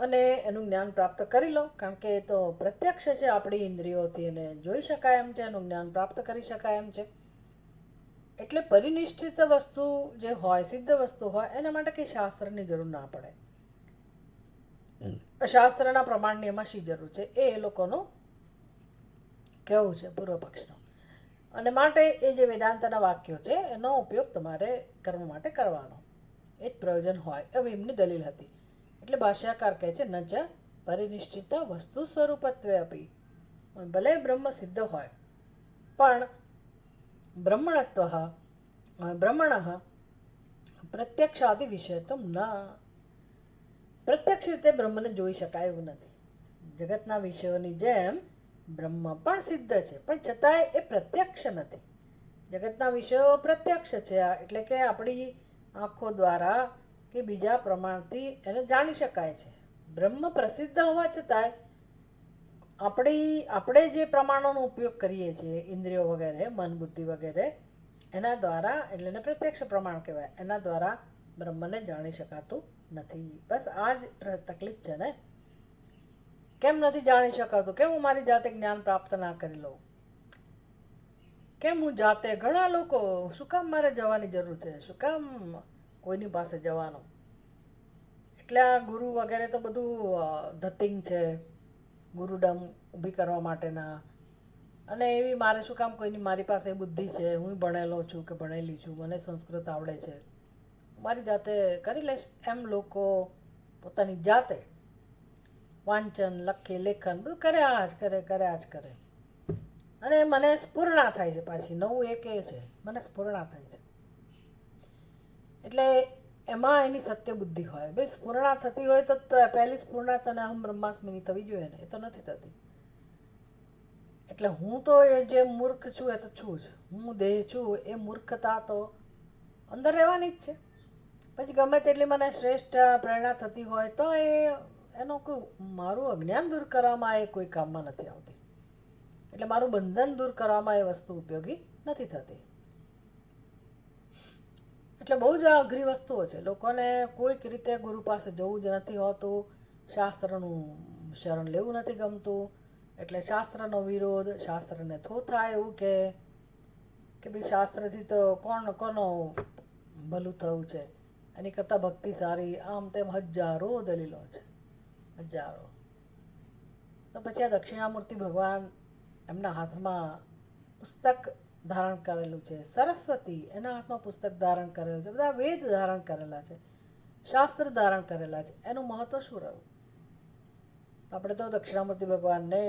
અને એનું જ્ઞાન પ્રાપ્ત કરી લો. કારણ કે એ તો પ્રત્યક્ષ છે, આપણી ઇન્દ્રિયોથી એને જોઈ શકાય એમ છે, એનું જ્ઞાન પ્રાપ્ત કરી શકાય એમ છે. એટલે પરિનિષ્ઠિત વસ્તુ જે હોય, સિદ્ધ વસ્તુ હોય, એના માટે કંઈ શાસ્ત્રની જરૂર ના પડે. શાસ્ત્રના પ્રમાણની એમાં શી જરૂર છે એ લોકોનું કહેવું છે પૂર્વ પક્ષનું. અને માટે એ જે વેદાંતના વાક્યો છે એનો ઉપયોગ તમારે કર્મ માટે કરવાનો, એ જ પ્રયોજન હોય એવી એમની દલીલ હતી. એટલે ભાષ્યાકાર કહે છે ન ચ પરિનિષ્ઠિત વસ્તુ સ્વરૂપત્વે અપી. ભલે બ્રહ્મ સિદ્ધ હોય પણ બ્રહ્મણત્વ બ્રહ્મણ પ્રત્યક્ષાદિ વિષયત્વમ ન. પ્રત્યક્ષ રીતે બ્રહ્મને જોઈ શકાય એવું નથી. જગતના વિષયોની જેમ બ્રહ્મ પણ સિદ્ધ છે, પણ છતાંય એ પ્રત્યક્ષ નથી. જગતના વિષયો પ્રત્યક્ષ છે, એટલે કે આપણી આંખો દ્વારા કે બીજા પ્રમાણથી એને જાણી શકાય છે. બ્રહ્મ પ્રસિદ્ધ હોવા છતાંય આપણે જે પ્રમાણોનો ઉપયોગ કરીએ છીએ, ઇન્દ્રિયો વગેરે, મન બુદ્ધિ વગેરે, એના દ્વારા, એટલે એને પ્રત્યક્ષ પ્રમાણ કહેવાય, એના દ્વારા બ્રહ્મને જાણી શકાતું નથી. બસ આ જ તકલીફ છે ને. કેમ નથી જાણી શકાતું? કેમ હું મારી જાતે જ્ઞાન પ્રાપ્ત ના કરી લઉં? કેમ હું જાતે, ઘણા લોકો, શું કામ મારે જવાની જરૂર છે? શું કામ કોઈની પાસે જવાનું? એટલે આ ગુરુ વગેરે તો બધું ધતિંગ છે, ગુરુડમ ઊભી કરવા માટેના. અને એવી મારે શું કામ કોઈની, મારી પાસે બુદ્ધિ છે, હું ભણેલો છું કે ભણેલી છું, મને સંસ્કૃત આવડે છે, મારી જાતે કરી લઈશ, એમ લોકો પોતાની જાતે વાંચન, લખે, લેખન બધું કર્યા જ કરે. અને મને સ્ફૂર્ણા થાય છે, પાછી નવું એક એ છે, મને સ્ફૂર્ણા થાય છે. એટલે એમાં એની સત્ય બુદ્ધિ હોય. ભાઈ સ્ફૂર્ણા થતી હોય તો પહેલી સ્ફૂર્ણા તને અહમ બ્રહ્માસ્મિની થવી જોઈએ ને, એ તો નથી થતી. એટલે હું તો જે મૂર્ખ છું એ તો છું જ, હું દેહ છું, એ મૂર્ખતા તો અંદર રહેવાની જ છે. પછી ગમે તેટલી મને શ્રેષ્ઠ પ્રેરણા થતી હોય તો એનો કોઈ, મારું અજ્ઞાન દૂર કરવામાં એ કોઈ કામમાં નથી આવતી. એટલે મારું બંધન દૂર કરવામાં એ વસ્તુ ઉપયોગી નથી થતી. એટલે બહુ જ અઘરી વસ્તુઓ છે. લોકોને કોઈક રીતે ગુરુ પાસે જવું જ નથી હોતું, શાસ્ત્રનું શરણ લેવું નથી ગમતું, એટલે શાસ્ત્રનો વિરોધ, શાસ્ત્રને થોથા એવું કે ભાઈ શાસ્ત્રથી તો કોનો ભલું થયું છે, એની કરતાં ભક્તિ સારી, આમ તેમ હજારો દલીલો છે, હજારો. તો પછી આ દક્ષિણામૂર્તિ ભગવાન, એમના હાથમાં પુસ્તક ધારણ કરેલું છે, સરસ્વતી એના હાથમાં પુસ્તક ધારણ કરેલું છે, બધા વેદ ધારણ કરેલા છે, શાસ્ત્ર ધારણ કરેલા છે, એનું મહત્વ શું રહ્યું? આપણે તો દક્ષિણામૂર્તિ ભગવાનને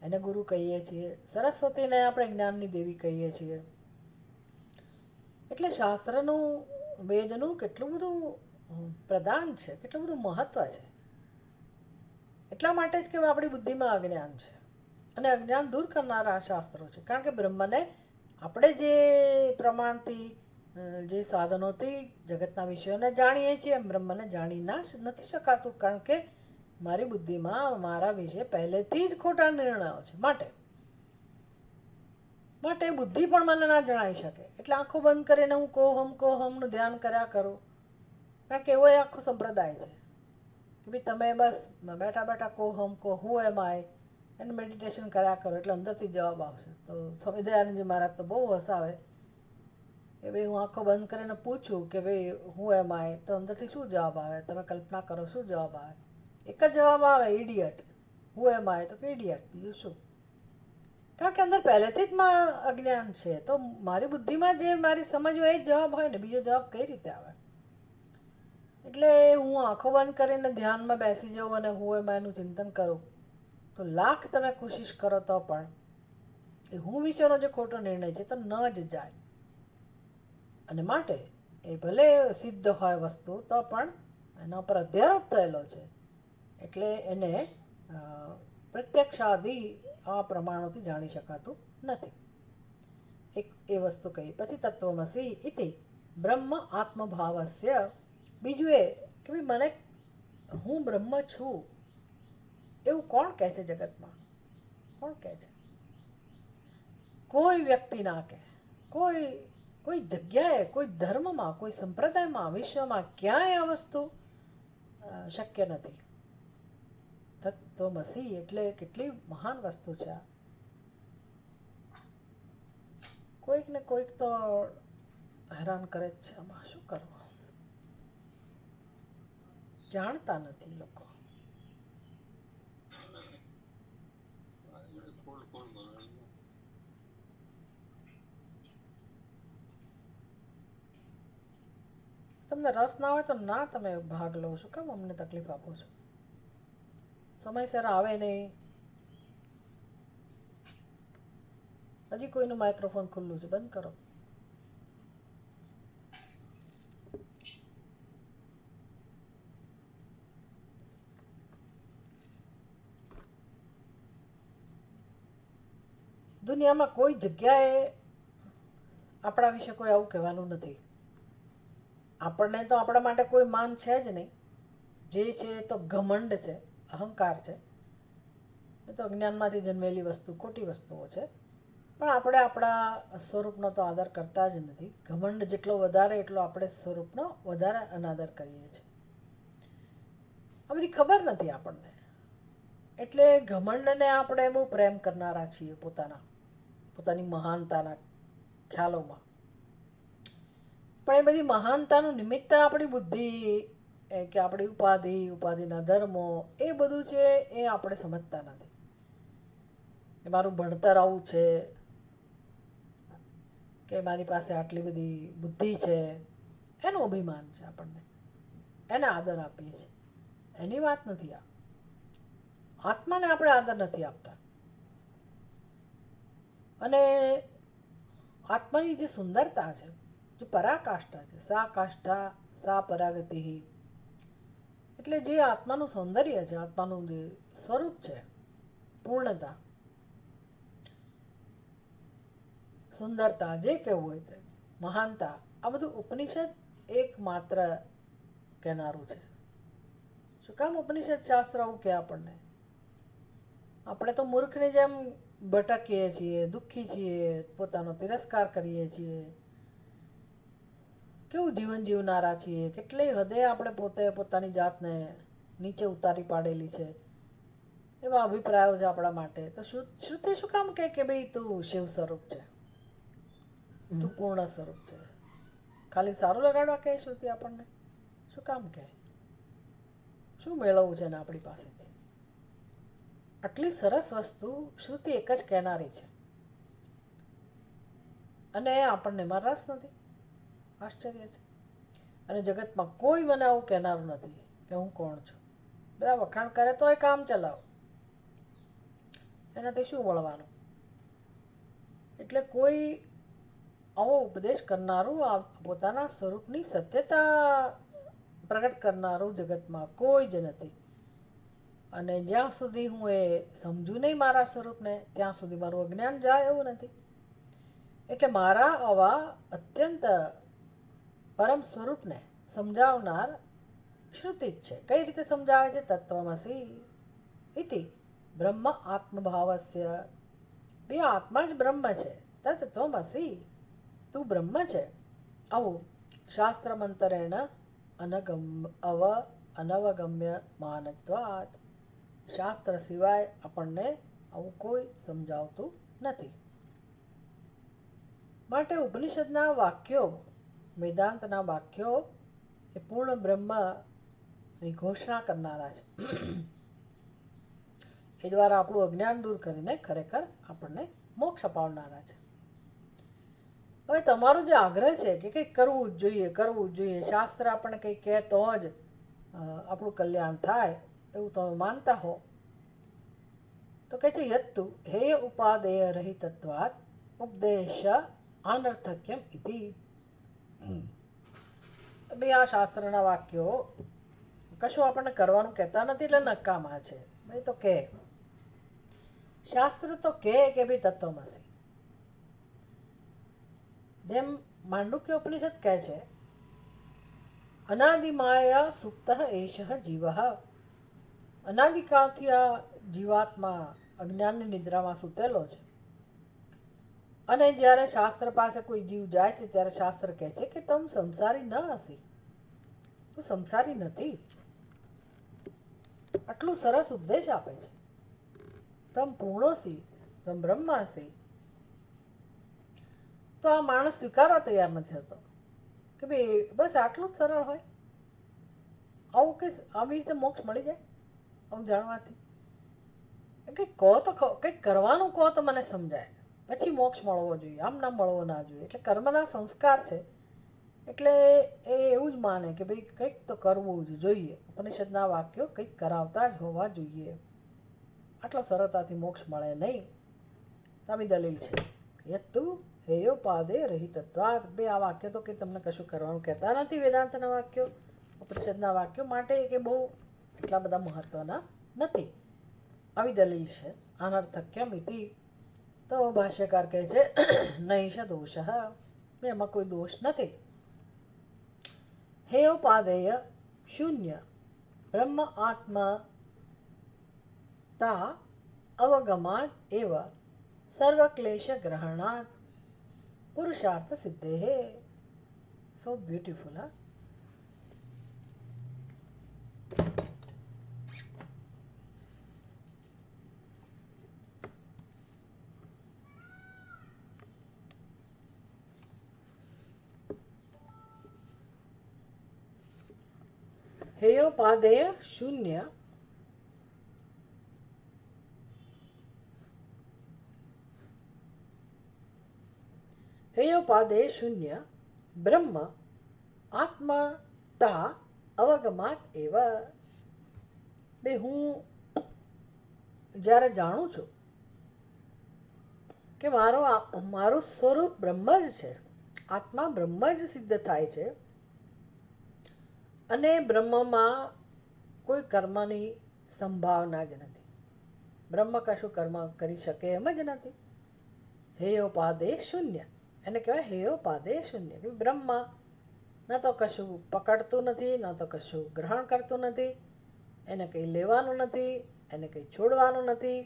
એને ગુરુ કહીએ છીએ, સરસ્વતીને આપણે જ્ઞાનની દેવી કહીએ છીએ. એટલે શાસ્ત્રનું, વેદનું કેટલું બધું પ્રદાન છે, કેટલું બધું મહત્વ છે. એટલા માટે જ કે આપણી બુદ્ધિમાં અજ્ઞાન છે, અને અજ્ઞાન દૂર કરનારા આ શાસ્ત્રો છે. કારણ કે બ્રહ્મને આપણે જે પ્રમાણથી, જે સાધનોથી જગતના વિષયોને જાણીએ છીએ, એમ બ્રહ્મને જાણી નથી શકાતું. કારણ કે મારી બુદ્ધિમાં મારા વિશે પહેલેથી જ ખોટા નિર્ણયો છે. માટે બુદ્ધિ પણ મને ના જણાવી શકે. એટલે આંખો બંધ કરીને હું કોહમનું ધ્યાન કર્યા કરું. કારણ કે એવો એ આખો સંપ્રદાય છે કે ભાઈ તમે બસ બેઠા બેઠા હું એમ આય એનું મેડિટેશન કર્યા કરો એટલે અંદરથી જવાબ આવશે. તો સ્વામી દયાનંદજી મહારાજ તો બહુ હસાવે કે ભાઈ હું આંખો બંધ કરીને પૂછું કે ભાઈ હું એમ આય તો અંદરથી શું જવાબ આવે? તમે કલ્પના કરો શું જવાબ આવે? એક જ જવાબ આવે, ઇડિયટ. હું એમ આય તો કે ઇડિયટ, બીજું શું? કારણ કે અંદર પહેલેથી જ અજ્ઞાન છે. તો મારી બુદ્ધિમાં જે મારી સમજ હોય એ જ જવાબ હોય ને, બીજો જવાબ કઈ રીતે આવે? એટલે હું આંખો બંધ કરીને ધ્યાનમાં બેસી જાઉં અને હું એમાં એનું ચિંતન કરું તો લાખ તમે કોશિશ કરો તો પણ એ હું વિચારો જે ખોટો નિર્ણય છે તો ન જ જાય. અને માટે એ ભલે સિદ્ધ હોય વસ્તુ તો પણ એના પર અધ્યારોપ થયેલો છે, એટલે એને પ્રત્યક્ષાદિ આ પ્રમાણોથી જાણી શકાતું નથી. એક એ વસ્તુ કહી. પછી તત્વમસી ઇતિ બ્રહ્મ આત્મભાવસ્ય. બીજું એ કે ભાઈ મને, હું બ્રહ્મ છું એવું કોણ કહે છે જગતમાં? કોણ કહે છે? કોઈ વ્યક્તિ ના કહે. કોઈ જગ્યાએ, કોઈ ધર્મમાં, કોઈ સંપ્રદાયમાં, વિશ્વમાં ક્યાંય આ વસ્તુ શક્ય નથી. તત્વમસી એટલે કેટલી મહાન વસ્તુ છે આ. કોઈક ને કોઈક તો હેરાન કરે જ છે. આમાં શું કરવું? જાણતા નથી લોકો. તમને રસ ના હોય તો ના તમે ભાગ લો. શું કામ અમને તકલીફ આપો છો? સમયસર આવે નહીં. હજી કોઈનું માઇક્રોફોન ખુલ્લું છે, બંધ કરો. દુનિયામાં કોઈ જગ્યાએ આપણા વિશે કોઈ આવું કહેવાનું નથી. આપણને તો આપણા માટે કોઈ માન છે જ નહીં. જે છે એ તો ઘમંડ છે, અહંકાર છે. એ તો અજ્ઞાનમાંથી જન્મેલી વસ્તુ, ખોટી વસ્તુઓ છે. પણ આપણે આપણા સ્વરૂપનો તો આદર કરતા જ નથી. ઘમંડ જેટલો વધારે એટલો આપણે સ્વરૂપનો વધારે અનાદર કરીએ છીએ. આ બધી ખબર નથી આપણને. એટલે ઘમંડને આપણે બહુ પ્રેમ કરનારા છીએ પોતાની મહાનતાના ખ્યાલોમાં. પણ એ બધી મહાનતાનું નિમિત્ત આપણી બુદ્ધિ કે આપણી ઉપાધિના ધર્મો, એ બધું છે એ આપણે સમજતા નથી. કે મારું ભણતર આવું છે, કે મારી પાસે આટલી બધી બુદ્ધિ છે, એનું અભિમાન છે આપણને. એને આદર આપીએ છીએ. એની વાત નથી આ. આત્માને આપણે આદર નથી આપતા. અને આત્માની જે સુંદરતા છે, જે પરાકાષ્ઠા છે, સા કાષ્ઠા સા પરાગતિ, એટલે જે આત્માનું સૌંદર્ય છે, આત્માનું જે સ્વરૂપ છે, પૂર્ણતા, સુંદરતા, જે કહેવું હોય તે, મહાનતા, આ બધું ઉપનિષદ એકમાત્ર કહેનારું છે. શું કામ ઉપનિષદ શાસ્ત્ર આવું કે આપણને? આપણે તો મૂર્ખની જેમ ભટકીએ છીએ, દુઃખી છીએ, પોતાનો તિરસ્કાર કરીએ છીએ, કેવું જીવન જીવનારા છીએ. કેટલી હદે આપણે પોતાની જાતને નીચે ઉતારી પાડેલી છે. એવા અભિપ્રાયો છે આપણા માટે. તો શ્રુતિ શું કામ કે ભાઈ તું શિવ સ્વરૂપ છે, તું પૂર્ણ સ્વરૂપ છે? ખાલી સારું લગાડવા કહે શ્રુતિ આપણને? શું કામ કહે? શું મેળવવું છે ને આપણી પાસેથી? આટલી સરસ વસ્તુ શ્રુતિ એક જ કહેનારી છે, અને આપણને એમાં રસ નથી. આશ્ચર્ય છે. અને જગતમાં કોઈ મને આવું કહેનારું નથી કે હું કોણ છું. બધા વખાણ કરે તો એ કામ ચલાવો, એનાથી શું વળવાનું? એટલે કોઈ આવો ઉપદેશ કરનારું, પોતાના સ્વરૂપની સત્યતા પ્રગટ કરનારું જગતમાં કોઈ જ નથી. અને જ્યાં સુધી હું એ સમજું નહીં મારા સ્વરૂપને, ત્યાં સુધી મારું અજ્ઞાન જાય એવું નથી. એટલે મારા આવા અત્યંત પરમ સ્વરૂપને સમજાવનાર શ્રુતિ જ છે. કઈ રીતે સમજાવે છે? તત્વમસી ઇતિ બ્રહ્મ આત્મભાવસ્ય. બે આત્મા જ બ્રહ્મ છે. તત્વમસી, તું બ્રહ્મ છે. આવું શાસ્ત્ર મંતરેણ અનવગમ્ય માનત્વાત. શાસ્ત્ર સિવાય આપણને આવું કોઈ સમજાવતું નથી. માટે ઉપનિષદના વાક્યો, વેદાંતના વાક્યો એ પૂર્ણ બ્રહ્મની ઘોષણા કરનારા છે. એ દ્વારા આપણું અજ્ઞાન દૂર કરીને ખરેખર આપણને મોક્ષ અપાવનારા છે. હવે તમારો જે આગ્રહ છે કે કંઈક કરવું જ જોઈએ, શાસ્ત્ર આપણને કંઈક કહે તો જ આપણું કલ્યાણ થાય, એવું તમે માનતા હો, તો કહે છે યત્તુ હેય ઉપાદેય રહિતત્વાત ઉપદેશ અનર્થક્યમ ઇતિ. બે આ શાસ્ત્રના વાક્યો કશું આપણને કરવાનું કહેતા નથી, એટલે નકામા છે. ભાઈ તો કહે, શાસ્ત્ર તો કહે કે ભાઈ તત્વમસી. જેમ માંડુક્ય ઉપનિષદ કહે છે, અનાદિમાયા સુપ્ત એષ જીવ. અનાદિકાળથી આ જીવાત્મા અજ્ઞાનની નિદ્રામાં સૂતેલો છે. અને જ્યારે શાસ્ત્ર પાસે કોઈ જીવ જાય છે ત્યારે શાસ્ત્ર કહે છે કે તમે સંસારી ન હસી, તું સંસારી નથી. આટલું સરસ ઉપદેશ આપે છે. તમ પૂર્ણસી, તમ બ્રહ્માસી. તો આ માણસ સ્વીકારવા તૈયાર નથી થતો કે ભાઈ બસ આટલું જ સરળ હોય. આવું કે આવી રીતે મોક્ષ મળી જાય આવું જાણવાથી? કંઈક કહો તો, કંઈક કરવાનું કહો તો મને સમજાય, પછી મોક્ષ મળવો જોઈએ, આમ ના મળવો ના જોઈએ. એટલે કર્મના સંસ્કાર છે, એટલે એ એવું જ માને કે ભાઈ કંઈક તો કરવું જ જોઈએ. ઉપનિષદના વાક્યો કંઈક કરાવતા જ હોવા જોઈએ. આટલો સરળતાથી મોક્ષ મળે નહીં. આવી દલીલ છે. યત્તુ હેયોપાદે રહિતત્વાદ. બે આ વાક્ય તો કે તમને કશું કરવાનું કહેતા નથી. વેદાંતના વાક્યો, ઉપનિષદના વાક્યો માટે કે બહુ એટલા બધા મહત્વના નથી. આવી દલીલ છે. અનર્થક્યમ ઇતિ. તો ભાષ્યકાર કહે છે નૈષ દોષ, એમાં કોઈ દોષ નથી. હેયોપાદેય શૂન્ય બ્રહ્મ આત્મતા અવગમાત એવ સર્વક્લેશ ગ્રહણાત પુરુષાર્થ સિદ્ધે. So beautiful. हेयोपादेय शून्य हेयोपादेय शून्य ब्रह्म आत्मता अवगमात एव. બે હું જ્યારે જાણું છું કે મારું સ્વરૂપ બ્રહ્મ જ છે, આત્મા બ્રહ્મ જ સિદ્ધ થાય છે, અને બ્રહ્મમાં કોઈ કર્મની સંભાવના જ નથી. બ્રહ્મ કશું કર્મ કરી શકે એમ જ નથી. હેયોપાદે શૂન્ય એને કહેવાય હેયોપાદે શૂન્ય. કે બ્રહ્મ ન તો કશું પકડતું નથી, ન તો કશું ગ્રહણ કરતું નથી, એને કંઈ લેવાનું નથી, એને કંઈ છોડવાનું નથી.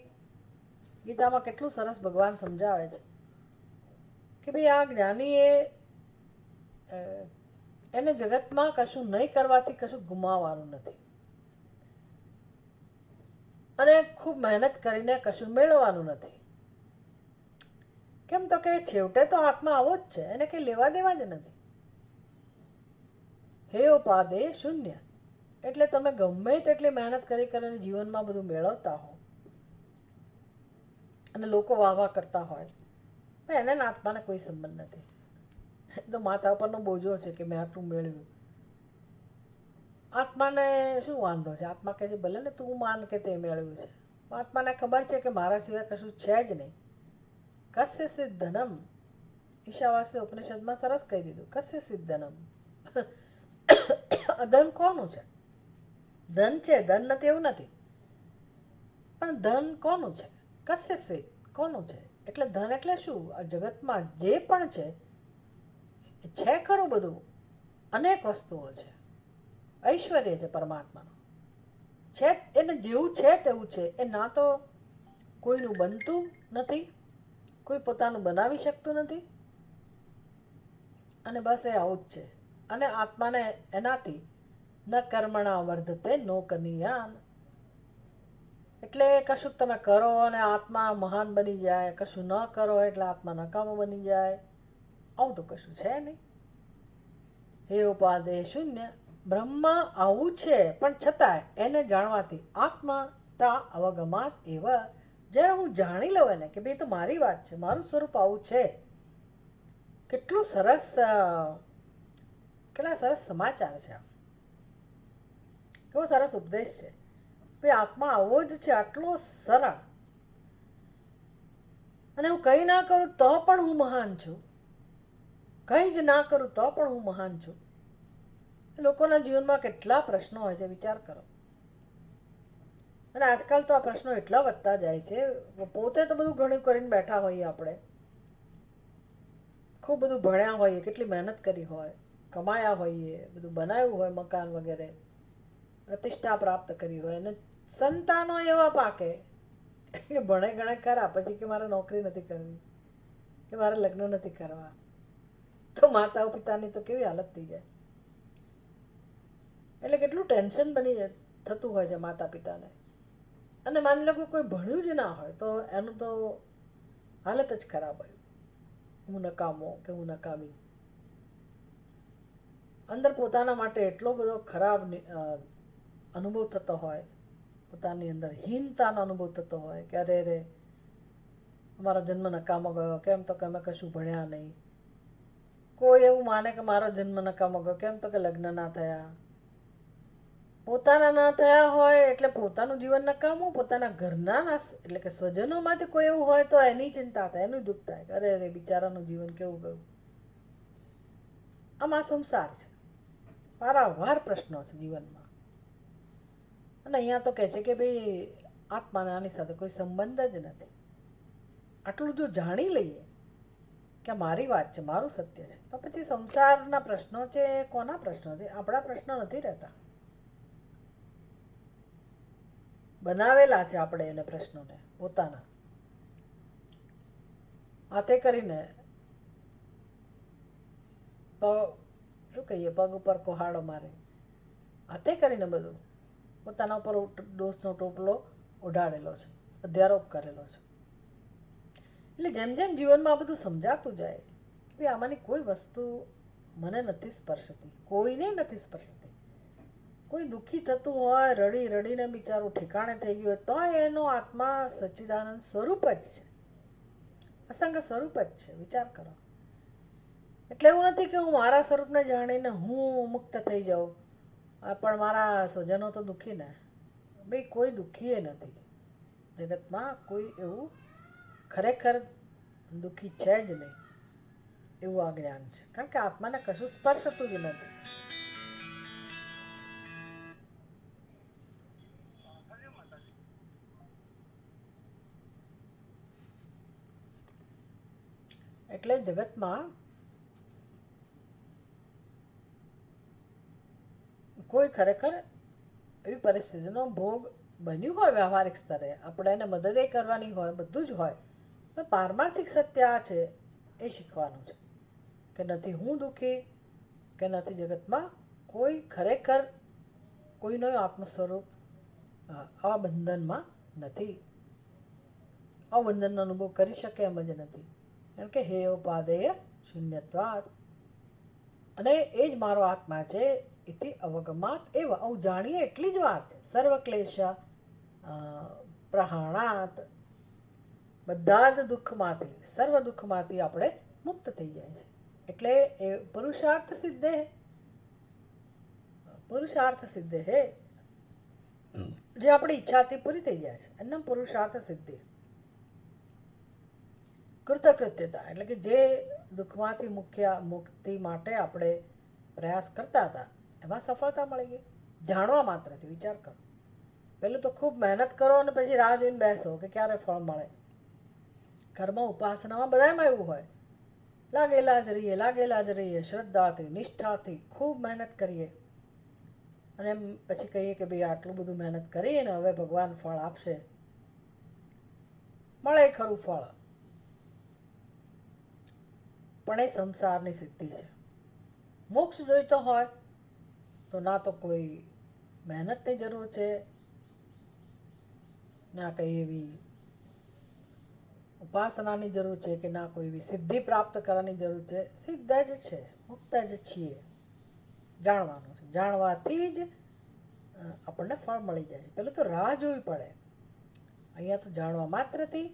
ગીતામાં કેટલું સરસ ભગવાન સમજાવે છે કે ભાઈ આ જ્ઞાનીએ એને જગતમાં કશું નહીં કરવાથી કશું ગુમાવવાનું નથી, અને ખૂબ મહેનત કરીને કશું મેળવવાનું નથી. કેમ તો કે છેવટે તો આત્મા આવો જ છે, એને કંઈ લેવા દેવા જ નથી. હેયોપાદે શૂન્ય એટલે તમે ગમે તેટલી મહેનત કરી કરીને જીવનમાં બધું મેળવતા હો અને લોકો વાહ કરતા હોય, પણ એને આત્માને કોઈ સંબંધ નથી. તો માતા પરનો બોજો છે કે મેં આટલું મેળવ્યું. આત્માને શું વાંધો છે? આત્મા કહે છે ભલે ને તું માન કે તે મેળવ્યું છે. આત્માને ખબર છે કે મારા સિવાય કશું છે જ નહીં. કસ્ય સિદ્ધનમ. ઈશાવાસ્ય ઉપનિષદમાં સરસ કહી દીધું, કસ્ય સિદ્ધનમ. ધન કોનું છે? ધન છે, ધન નથી એવું નથી, પણ ધન કોનું છે? કસ્ય સિદ્ધ કોનું છે? એટલે ધન એટલે શું? આ જગતમાં જે પણ છે ખરું બધું, અનેક વસ્તુઓ છે. ઐશ્વર્ય છે પરમાત્માનું, છે એને જેવું છે તેવું છે. એ ના તો કોઈનું બનતું નથી, કોઈ પોતાનું બનાવી શકતું નથી, અને બસ એ આવું જ છે. અને આત્માને એનાથી ન કર્મણા વર્ધતે નો કનીયાન. એટલે કશું તમે કરો અને આત્મા મહાન બની જાય, કશું ન કરો એટલે આત્મા નકામો બની જાય, આવું તો કશું છે નહીં. હેયોપાદે શૂન્ય બ્રહ્મ આવું છે, પણ છતાંય એને જાણવાથી આત્મતા અવગમાત એવ. જ્યારે હું જાણી લઉં એને કે ભાઈ તો મારી વાત છે, મારું સ્વરૂપ આવું છે. કેટલું સરસ, કેટલા સરસ સમાચાર છે, કેવો સરસ ઉપદેશ છે. ભાઈ આત્મા આવો જ છે, આટલો સરળ. અને હું કંઈ ના કરું તો પણ હું મહાન છું, કંઈ જ ના કરું તો પણ હું મહાન છું. લોકોના જીવનમાં કેટલા પ્રશ્નો હોય છે, વિચાર કરો. અને આજકાલ તો આ પ્રશ્નો એટલા વધતા જાય છે. પોતે તો બધું ઘણું કરીને બેઠા હોઈએ, આપણે ખૂબ બધું ભણ્યા હોઈએ, કેટલી મહેનત કરી હોય, કમાયા હોઈએ, બધું બનાવ્યું હોય, મકાન વગેરે, પ્રતિષ્ઠા પ્રાપ્ત કરી હોય, અને સંતાનો એવા પાકે કે ભણે ગણે ખરા, પછી કે મારે નોકરી નથી કરવી, કે મારે લગ્ન નથી કરવા, તો માતા પિતાની તો કેવી હાલત થઈ જાય. એટલે કેટલું ટેન્શન થતું હોય છે માતા પિતાને. અને માની લો કે કોઈ ભણ્યું જ ના હોય તો એનું તો હાલત જ ખરાબ હોય. હું નકામો કે હું નકામી. અંદર પોતાના માટે એટલો બધો ખરાબ અનુભવ થતો હોય, પોતાની અંદર હીનતાનો અનુભવ થતો હોય કે અરે રે અમારો જન્મ નકામો ગયો, કેમ તો કે અમે કશું ભણ્યા નહીં. કોઈ એવું માને કે મારો જન્મ નકામો ગયો, કેમ તો કે લગ્ન ના થયા. પોતાના ના થયા હોય એટલે પોતાનું જીવન નકામું, પોતાના ઘરના એટલે કે સ્વજનોમાંથી કોઈ એવું હોય તો એની ચિંતા થાય, એનું દુઃખ થાય, અરે અરે બિચારાનું જીવન કેવું ગયું. આમાં સંસાર છે, વારંવાર પ્રશ્નો છે જીવનમાં. અને અહીંયા તો કહે છે કે ભાઈ આત્માને આની સાથે કોઈ સંબંધ જ નથી. આટલું જો જાણી લઈએ કે મારી વાત છે, મારું સત્ય છે, તો પછી સંસારના પ્રશ્નો છે કોના પ્રશ્નો છે? આપણા પ્રશ્નો નથી રહેતા, બનાવેલા છે આપણે એને પ્રશ્નોને પોતાના હાથે કરીને. શું કહીએ, પગ ઉપર કોહાડો મારે, હાથે કરીને બધું પોતાના ઉપર દોષનો ટોપલો ઉડાડેલો છે, અધ્યારોપ કરેલો છે. એટલે જેમ જેમ જીવનમાં આ બધું સમજાતું જાય કે આમાંની કોઈ વસ્તુ મને નથી સ્પર્શતી, કોઈને નથી સ્પર્શતી. કોઈ દુઃખી થતું હોય, રડી રડીને બિચારું ઠેકાણે થઈ ગયું હોય, તો એનો આત્મા સચ્ચિદાનંદ સ્વરૂપ જ છે, અસંગ સ્વરૂપ જ છે. વિચાર કરો. એટલે એવું નથી કે હું મારા સ્વરૂપને જાણીને હું મુક્ત થઈ જાઉં, પણ મારા સ્વજનો તો દુઃખી ને. ભાઈ કોઈ દુઃખી નથી જગતમાં, કોઈ એવું ખરેખર દુઃખી છે જ નહીં, એવું આ જ્ઞાન છે. કારણ કે આત્માને કશું સ્પર્શતું જ નથી. એટલે જગતમાં કોઈ ખરેખર એવી પરિસ્થિતિનો ભોગ બન્યું હોય વ્યવહારિક સ્તરે, આપણે એને મદદ કરવાની હોય, બધું જ હોય, પણ પારમાર્થિક સત્ય આ છે એ શીખવાનું છે કે નથી હું દુઃખી, કે નથી જગતમાં કોઈ ખરેખર કોઈનો આત્મ સ્વરૂપ આવા બંધનમાં નથી, આવા બંધનનો અનુભવ કરી શકે એમ જ નથી. કારણ કે હે ઉપાદેય શૂન્યત્વાદ, અને એ જ મારો આત્મા છે. ઇતિ અવગમાત એવ, આવું જાણીએ એટલી જ વાત છે. સર્વ ક્લેશ પ્રહાણાત, બધા જ દુઃખમાંથી, સર્વ દુઃખમાંથી આપણે મુક્ત થઈ જાય છે. એટલે એ પુરુષાર્થ સિદ્ધે, પુરુષાર્થ સિદ્ધે હે, જે આપણી ઈચ્છાથી પૂરી થઈ જાય છે એનું પુરુષાર્થ સિદ્ધિ. કૃતકૃત્યતા એટલે કે જે દુઃખમાંથી મુક્તિ માટે આપણે પ્રયાસ કરતા હતા એમાં સફળતા મળી ગઈ જાણવા માત્રથી. વિચાર કરો, પહેલું તો ખૂબ મહેનત કરો અને પછી રાહ જોઈને બેસો કે ક્યારે ફળ મળે. કર્મ ઉપાસનામાં બધામાં એવું હોય, લાગેલા જ રહીએ શ્રદ્ધાથી, નિષ્ઠાથી ખૂબ મહેનત કરીએ અને એમ પછી કહીએ કે ભાઈ આટલું બધું મહેનત કરીને હવે ભગવાન ફળ આપશે. મળે ખરું ફળ, પણ એ સંસારની સિદ્ધિ છે. મોક્ષ જોઈતો હોય તો ના તો કોઈ મહેનતની જરૂર છે, ના કંઈ એવી ઉપાસનાની જરૂર છે, કે ના કોઈ એવી સિદ્ધિ પ્રાપ્ત કરવાની જરૂર છે. સિદ્ધ જ છે, મુક્ત જ છીએ. જાણવાનું છે, જાણવાથી જ આપણને ફળ મળી જાય છે. પેલું તો રાહ જોવી પડે. અહીંયા તો જાણવા માત્રથી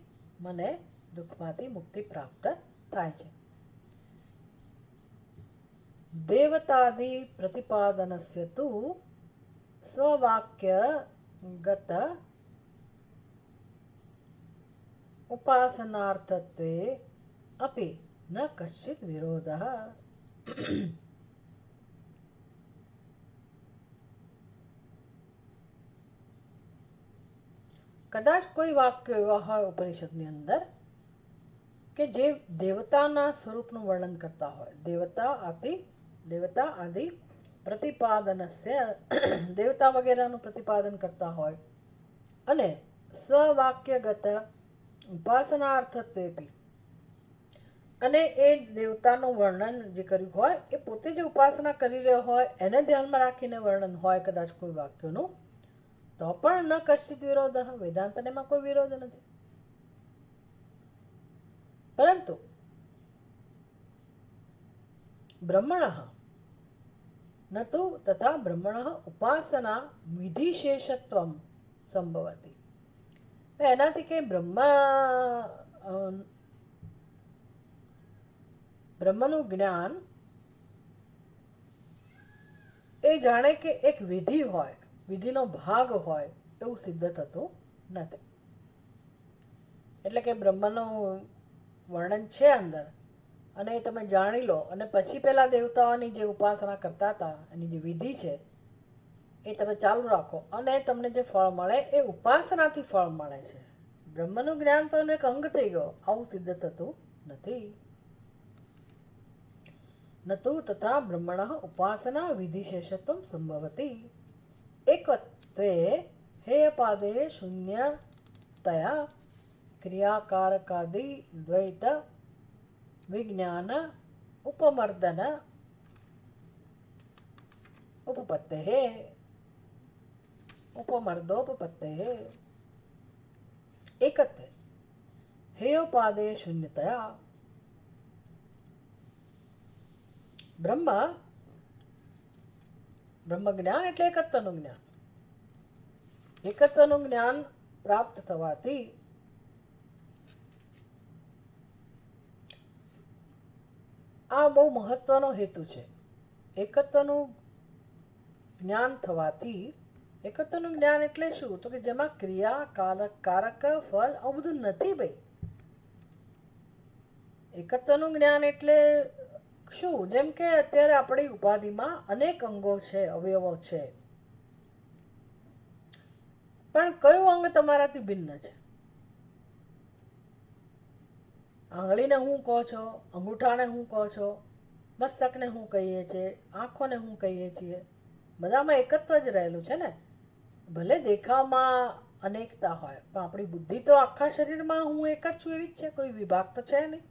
મને દુઃખમાંથી મુક્તિ પ્રાપ્ત થાય છે. દેવતાદિ પ્રતિપાદનસ્ય તુ સ્વવાક્યગત ઉપાસનાર્થત્વે અપી ન કશ્ચિત વિરોધઃ. કદાચ કોઈ વાક્ય એવા હોય ઉપનિષદની અંદર કે જે દેવતાના સ્વરૂપનું વર્ણન કરતા હોય, દેવતા આદિ પ્રતિપાદનસ્ય, દેવતા વગેરેનું પ્રતિપાદન કરતા હોય, અને સ્વવાક્યગત ઉપાસનાર્થત્વેપી, અને એ દેવતાનું વર્ણન જે કર્યું હોય એ પોતે જે ઉપાસના કરી રહ્યો હોય એને ધ્યાનમાં રાખીને વર્ણન હોય કદાચ કોઈ વાક્યનું, તો પણ ન કશ્ચિત વિરોધ, વેદાંતને એમાં કોઈ વિરોધ નથી. પરંતુ બ્રહ્મણઃ ન તો તથા બ્રહ્મણઃ ઉપાસના વિધિશેષત્વમ સંભવતી. એનાથી કંઈ બ્રહ્મનું જ્ઞાન એ જાણે કે એક વિધિ હોય, વિધિનો ભાગ હોય એવું સિદ્ધ થતું નથી. એટલે કે બ્રહ્મનું વર્ણન છે અંદર, અને એ તમે જાણી લો અને પછી પેલા દેવતાઓની જે ઉપાસના કરતા હતા એની જે વિધિ છે એ તમે ચાલુ રાખો અને તમને જે ફળ મળે એ ઉપાસનાથી ફળ મળે છે. બ્રહ્મનું જ્ઞાન તો એનું એક અંગ થઈ ગયો, આવું સિદ્ધ થતું નથી. નતુ તથા બ્રહ્મણઃ ઉપાસના વિધિશેષત્વં સંભવતી એકત્વે हेयपादे शून्यतया क्रियाकारकादि द्वैत विज्ञान उपमर्दन उपपत्तेः उपमर्दोपपत्तेः एकत्वे हेयोपादे शून्यतया બ્રહ્મ જ્ઞાન એટલે એકત્વનું જ્ઞાન. એકત્વનું જ્ઞાન પ્રાપ્ત થવાથી આ બહુ મહત્વનો હેતુ છે. એકત્વનું જ્ઞાન થવાથી, એકત્વનું જ્ઞાન એટલે શું? તો કે જેમાં ક્રિયા કારક ફળ આવું બધું નથી ભાઈ. એકત્વનું જ્ઞાન એટલે શું? જેમ કે અત્યારે આપણી ઉપાધિમાં અનેક અંગો છે, અવયવો છે, પણ કયું અંગ તમારાથી ભિન્ન છે? આંગળીને હું કહો છો, અંગૂઠાને હું કહો છો, મસ્તકને હું કહીએ છીએ, આંખોને હું કહીએ છીએ, બધામાં એકત્વ જ રહેલું છે ને. ભલે દેખાવમાં અનેકતા હોય પણ આપણી બુદ્ધિ તો આખા શરીરમાં હું એક જ છું એવી જ છે. કોઈ વિભાગ તો છે નહીં.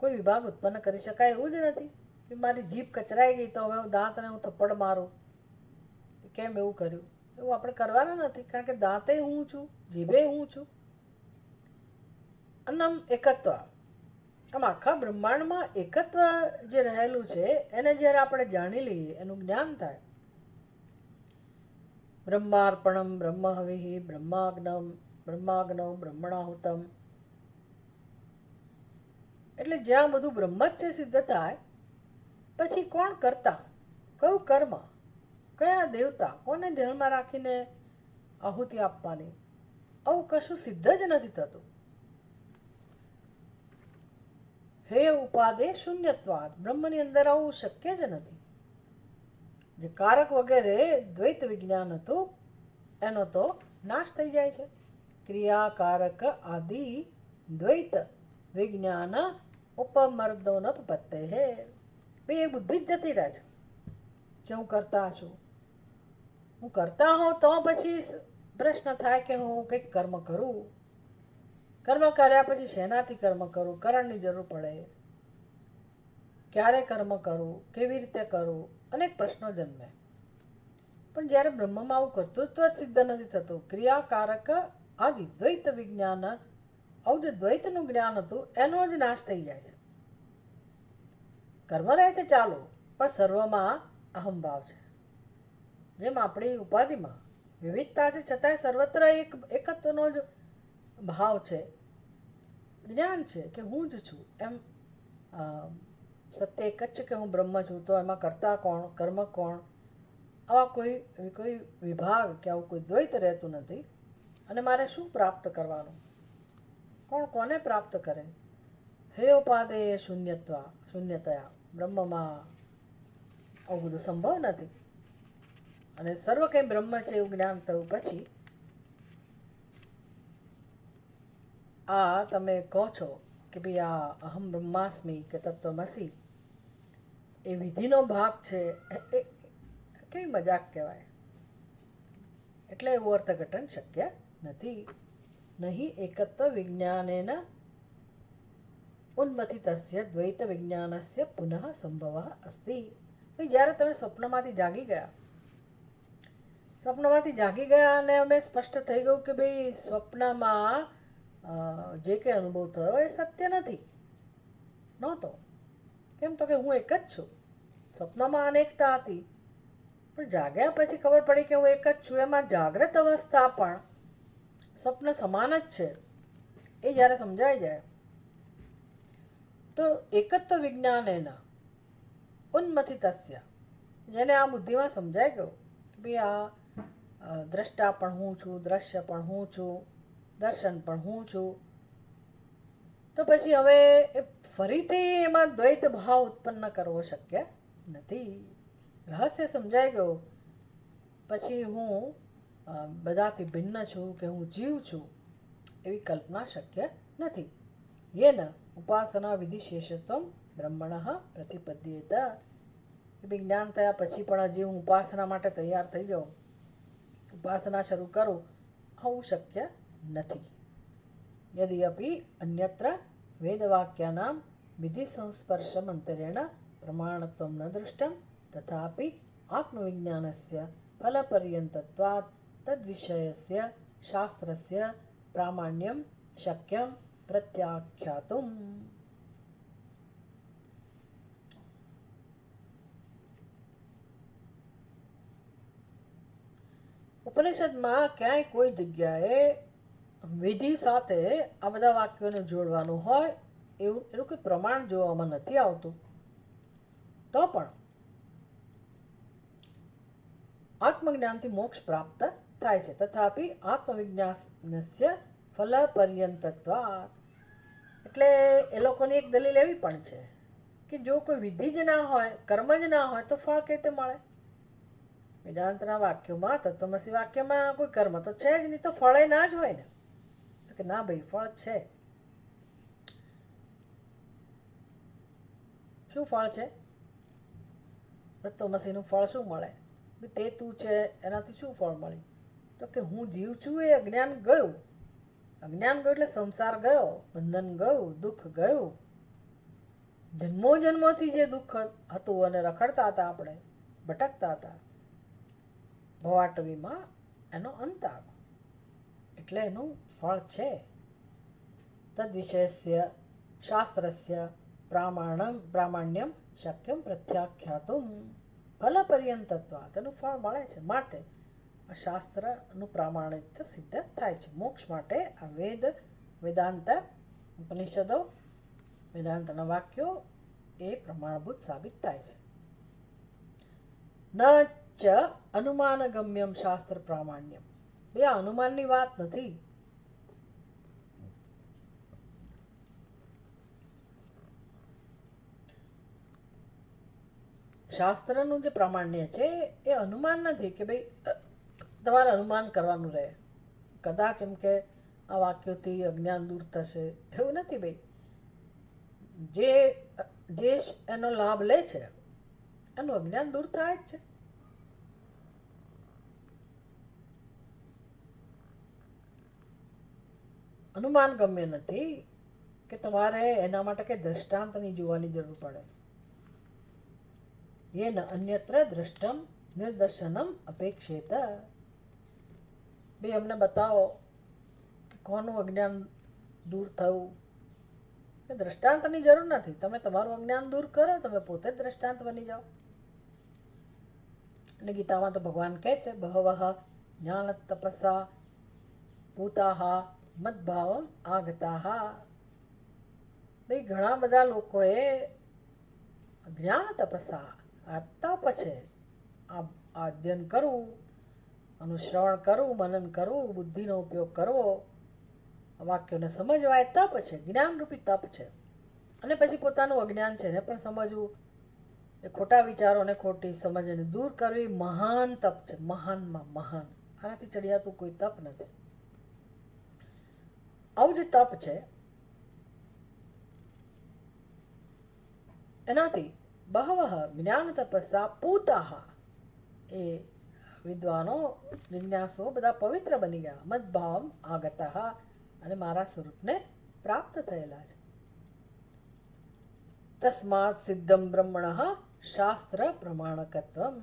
કોઈ વિભાગ ઉત્પન્ન કરી શકાય એવું જ નથી કે મારી જીભ કચરાઈ ગઈ તો હવે હું દાંતને હું થપ્પડ મારું. કેમ એવું કર્યું? એવું આપણે કરવાના નથી, કારણ કે દાંતે હું છું, જીભે હું છું. અને એકત્વ, આમ આખા બ્રહ્માંડમાં એકત્વ જે રહેલું છે એને જ્યારે આપણે જાણી લઈએ, એનું જ્ઞાન થાય. બ્રહ્માર્પણમ બ્રહ્મહવિઃ બ્રહ્માગ્નૌ બ્રહ્મણાહુતમ, એટલે જ્યાં બધું બ્રહ્મ જ છે સિદ્ધ થાય, પછી કોણ કરતા, કયું કર્મ, કયા દેવતા, કોને ધ્યાનમાં રાખીને આહુતિ આપવાની, આવું કશું સિદ્ધ જ નથી થતું. હે ઉપાદે શૂન્યત્વાદ, બ્રહ્મની અંદર આવું શક્ય જ નથી. જે કારક વગેરે દ્વૈત વિજ્ઞાન હતું એનો તો નાશ થઈ જાય છે. ક્રિયાકારક આદિ દ્વૈત વિજ્ઞાન ઉપમર્દોનપત્તેઃ, બે બુદ્ધિ જ જતી રહે છે કે હું કરતા છું. હું કરતા હોઉં તો પછી પ્રશ્ન થાય કે હું કંઈક કર્મ કરું. કર્મ કર્યા પછી શેનાથી કર્મ કરું, કરણની જરૂર પડે. ક્યારે કર્મ કરું, કેવી રીતે કરું, અનેક પ્રશ્નો જન્મે. પણ જ્યારે બ્રહ્મમાં આવું કર્તૃત્વ જ સિદ્ધ નથી થતું, ક્રિયાકારક આદિ દ્વૈત વિજ્ઞાન, આવું જે દ્વૈતનું જ્ઞાન હતું એનો જ નાશ થઈ જાય છે. કર્મ રહે છે ચાલુ, પણ સર્વમાં અહંભાવ છે. જેમ આપણી ઉપાધિમાં વિવિધતા છે છતાંય સર્વત્ર એકત્વનો જ ભાવ છે, જ્ઞાન છે કે હું જ છું. એમ સત્ય એક જ છે કે હું બ્રહ્મ છું. તો એમાં કરતા કોણ, કર્મ કોણ, આવા કોઈ વિભાગ કે આવું કોઈ દ્વૈત રહેતું નથી. અને મારે શું પ્રાપ્ત કરવાનું, કોણ કોને પ્રાપ્ત કરે? હે ઉપાદે શૂન્યતયા, બ્રહ્મમાં આવું બધું સંભવ નથી. અને સર્વ કંઈ બ્રહ્મ છે એવું જ્ઞાન થયું પછી આ તમે કહો છો કે ભાઈ આ અહમ બ્રહ્માસ્મિ કે તત્વમસી એ વિધિનો ભાગ છે, એ કેવી મજાક કહેવાય. એટલે એવું અર્થઘટન શક્ય નથી. નહીં એકત્વ વિજ્ઞાનેન ઉન્મથિતસ્ય દ્વૈત વિજ્ઞાનસ્ય પુનઃ સંભવઃ અસ્તિ. ભાઈ જ્યારે તમે સ્વપ્નમાંથી જાગી ગયા અને અમે સ્પષ્ટ થઈ ગયું કે ભાઈ સ્વપ્નમાં જે કંઈ અનુભવ થયો એ સત્ય નથી, નહોતો. કેમ? તો કે હું એક જ છું. સ્વપ્નમાં અનેકતા હતી, પણ જાગ્યા પછી ખબર પડી કે હું એક જ છું. એમાં જાગ્રત અવસ્થા પણ સ્વપ્ન સમાન જ છે એ જ્યારે સમજાઈ જાય તો એકત્વ વિજ્ઞાન એના ઉન્મથિતસ્ય, જેને આ બુદ્ધિમાં સમજાઈ ગયું બી આ દ્રષ્ટા પણ હું છું, દ્રશ્ય પણ હું છું, દર્શન પણ હું છું. તો પછી હવે એ ફરીથી એમાં દ્વૈત ભાવ ઉત્પન્ન કરવો શક્ય નથી. રહસ્ય સમજાઈ ગયું પછી હું બધાથી ભિન્ન છું કે હું જીવ છું એવી કલ્પના શક્ય નથી. યેન ઉપાસના વિધિશેષત્વમ બ્રહ્મણઃ પ્રતિપદ્યેત. જ્ઞાન થયા પછી પણ હજી હું ઉપાસના માટે તૈયાર થઈ જાઉં, ઉપાસના શરૂ કરું, આવું શક્ય નથી. યદ્યપિ અન્યત્ર વેદવાક્યાનાં વિધિસંસ્પર્શમંતરેણ પ્રમાણત્વં ન દૃષ્ટં તથાપિ આત્મવિજ્ઞાનસ્ય ફલપર્યંતત્વાत् તદ્વિષયસ્ય શાસ્ત્રસ્ય પ્રામાણ્યં શક્યં પ્રત્યાખ્યાતુમ. ઉપનિષદમાં ક્યાંય કોઈ જગ્યાએ વિધિ સાથે આ બધા વાક્યોને જોડવાનું હોય એનું કોઈ પ્રમાણ જોવામાં નથી આવતું. તો પણ આત્મજ્ઞાનથી મોક્ષ પ્રાપ્ત થાય છે. તથાપિ આત્મવિજ્ઞાનસ્ય ફલપર્યંતત્વાत्. એટલે એ લોકોની એક દલીલ એવી પણ છે કે જો કોઈ વિધિ જ ના હોય, કર્મ જ ના હોય તો ફળ કઈ રીતે મળે? વેદાંતના વાક્યોમાં, તત્વમસી વાક્યમાં કોઈ કર્મ તો છે જ નહીં, તો ફળ ના જ હોય ને. કે ના ભાઈ, ફળ છે. શું ફળ છે? તત્વમસીનું ફળ શું મળે? તે તું છે એનાથી શું ફળ મળ્યું? તો કે હું જીવ છું એ અજ્ઞાન ગયું. અજ્ઞાન ગયું એટલે સંસાર ગયો, બંધન ગયું, દુઃખ ગયું. જન્મો જન્મોથી જે દુઃખ હતું અને રખડતા હતા આપણે, ભટકતા હતા ભવાટવીમાં, એનો અંત આવ્યો. એટલે એનું ફળ છે. તદ્વિષયસ્ય શાસ્ત્રસ્ય પ્રામાણ્યમ શક્યમ પ્રત્યાખ્યાતુમ ફલપર્યંતત્વાत्. એનું ફળ મળે છે, માટે આ શાસ્ત્રનું પ્રામાણિકતા સિદ્ધ થાય છે. મોક્ષ માટે આ વેદાંત ઉપનિષદો, વેદાંતના વાક્યો એ પ્રમાણભૂત સાબિત થાય છે. ન ચ અનુમાનગમ્યમ શાસ્ત્ર પ્રામાણ્યમ. બે આ અનુમાનની વાત નથી. શાસ્ત્રનું જે પ્રામાણ્ય છે એ અનુમાન નથી કે ભાઈ તમારે અનુમાન કરવાનું રહે, કદાચ એમ કે આ વાક્યોથી અજ્ઞાન દૂર થશે, એવું નથી ભાઈ. જે એનો લાભ લે છે એનું અજ્ઞાન દૂર થાય જ છે. અનુમાન ગમ્ય નથી કે તમારે એના માટે કે દ્રષ્ટાંતની જોવાની જરૂર પડે. યેન અન્યત્ર દ્રષ્ટમ નિર્દર્શનમ અપેક્ષેત. ભાઈ અમને બતાવો કે કોનું અજ્ઞાન દૂર થયું. દ્રષ્ટાંતની જરૂર નથી. તમે તમારું અજ્ઞાન દૂર કરો, તમે પોતે જ દ્રષ્ટાંત બની જાઓ. અને ગીતામાં તો ભગવાન કહે છે, બહવઃ જ્ઞાન તપસા પૂતાઃ મદભાવમ આગતાઃ. ભાઈ ઘણા બધા લોકોએ જ્ઞાન તપસા, આ તપ છે, આ અધ્યયન કરવું, અનુશ્રવણ કરવું, મનન કરવું, બુદ્ધિનો ઉપયોગ કરવો, વાક્યોને સમજવા એ તપ છે, જ્ઞાનરૂપી તપ છે. અને પછી પોતાનું અજ્ઞાન છે એને પણ સમજવું, એ ખોટા વિચારોને, ખોટી સમજને દૂર કરવી મહાન તપ છે. મહાનમાં મહાન. આનાથી ચડિયાતું કોઈ તપ નથી. આવું જે તપ છે એનાથી બહવઃ જ્ઞાન તપસા પૂતાઃ, એ વિદ્વાનો, જિજ્ઞાસુઓ બધા પવિત્ર બની ગયા. મદભાવમ આગતઃ, અને મારા સ્વરૂપને પ્રાપ્ત થયેલા છે. તસ્માત સિદ્ધમ બ્રહ્મણઃ શાસ્ત્ર પ્રમાણકત્વમ.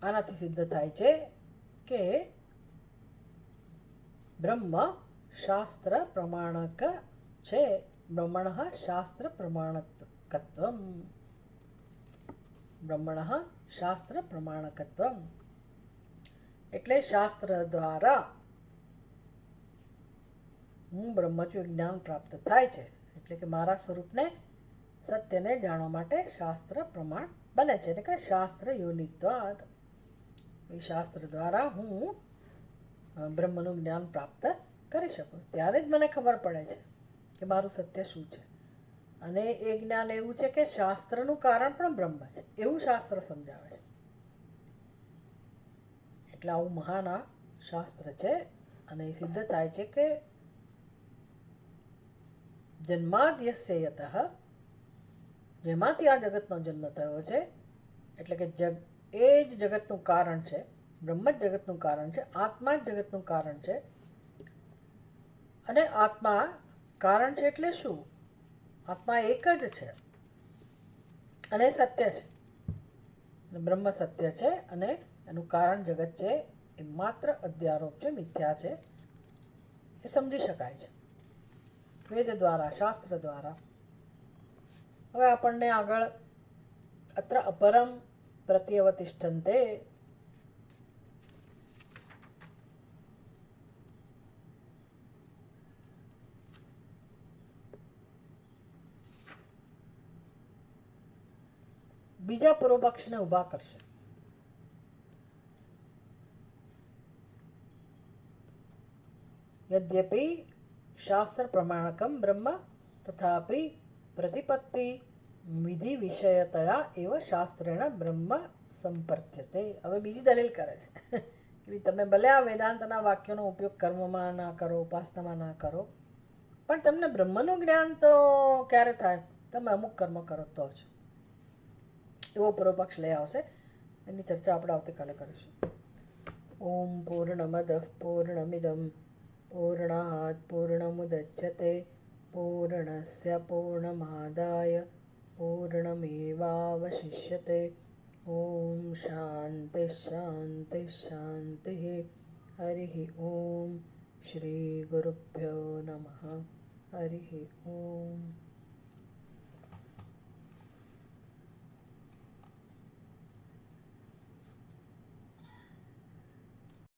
આનાથી સિદ્ધ થાય છે કે બ્રહ્મ શાસ્ત્ર પ્રમાણક છે. બ્રહ્મણઃ શાસ્ત્ર પ્રમાણકત્વમ. બ્રહ્મણઃ શાસ્ત્ર પ્રમાણકત્વમ એટલે શાસ્ત્ર દ્વારા હું બ્રહ્મ છું જ્ઞાન પ્રાપ્ત થાય છે. એટલે કે મારા સ્વરૂપને સત્યને જાણવા માટે શાસ્ત્ર પ્રમાણ બને છે. એટલે કે શાસ્ત્ર યોનિત્વાદ, એ શાસ્ત્ર દ્વારા હું બ્રહ્મનું જ્ઞાન પ્રાપ્ત કરી શકું. ત્યારે જ મને ખબર પડે છે કે મારું સત્ય શું છે. અને એ જ્ઞાન એવું છે કે શાસ્ત્રનું કારણ પણ બ્રહ્મ છે, એવું શાસ્ત્ર સમજાવે છે. એટલે આવું મહાન આ શાસ્ત્ર છે. અને એ સિદ્ધ થાય છે કે જન્માદ્યસ્ય યતઃ, જેમાંથી આ જગતનો જન્મ થયો છે, એટલે કે એ જ જગતનું કારણ છે, બ્રહ્મ જ જગતનું કારણ છે, આત્મા જ જગતનું કારણ છે. અને આત્મા કારણ છે એટલે શું? આત્મા એક જ છે અને સત્ય છે. બ્રહ્મ સત્ય છે અને એનું કારણ જગત છે એ માત્ર અધ્યારોપ છે, મિથ્યા છે. એ સમજી શકાય છે વેદ દ્વારા, શાસ્ત્ર દ્વારા. હવે આપણને આગળ અત્ર અપરમ પ્રત્યવતિષ્ઠન્તે, બીજા પૂર્વપક્ષને ઊભા કરશે. यद्यपि शास्त्र प्रमाणकम ब्रह्म तथापि प्रतिपत्ति विधि विषयतया एव शास्त्रेण ब्रह्म संपर्त्यते. હવે બીજી દલીલ કરે છે કે તમે ભલે આ વેદાંતના વાક્યોનો ઉપયોગ કર્મમાં ના કરો, ઉપાસનામાં ના કરો, પણ તમને બ્રહ્મનું જ્ઞાન તો ક્યારે થાય? તમે અમુક કર્મ કરો તો જ. એવો પૂર્વપક્ષ લઈ આવશે. એની ચર્ચા આપણે આવતીકાલે કરીશું. ઓમ પૂર્ણમદ પૂર્ણમિદમ પૂર્ણાત પૂર્ણમુદચ્યતે પૂર્ણસ્ય પૂર્ણમાદાય પૂર્ણમેવાવશિષ્યતે. ઓમ શાંતિ શાંતિ શાંતિ. હરિ ઓમ. શ્રી ગુરુભ્યો નમઃ. હરિ ઓમ.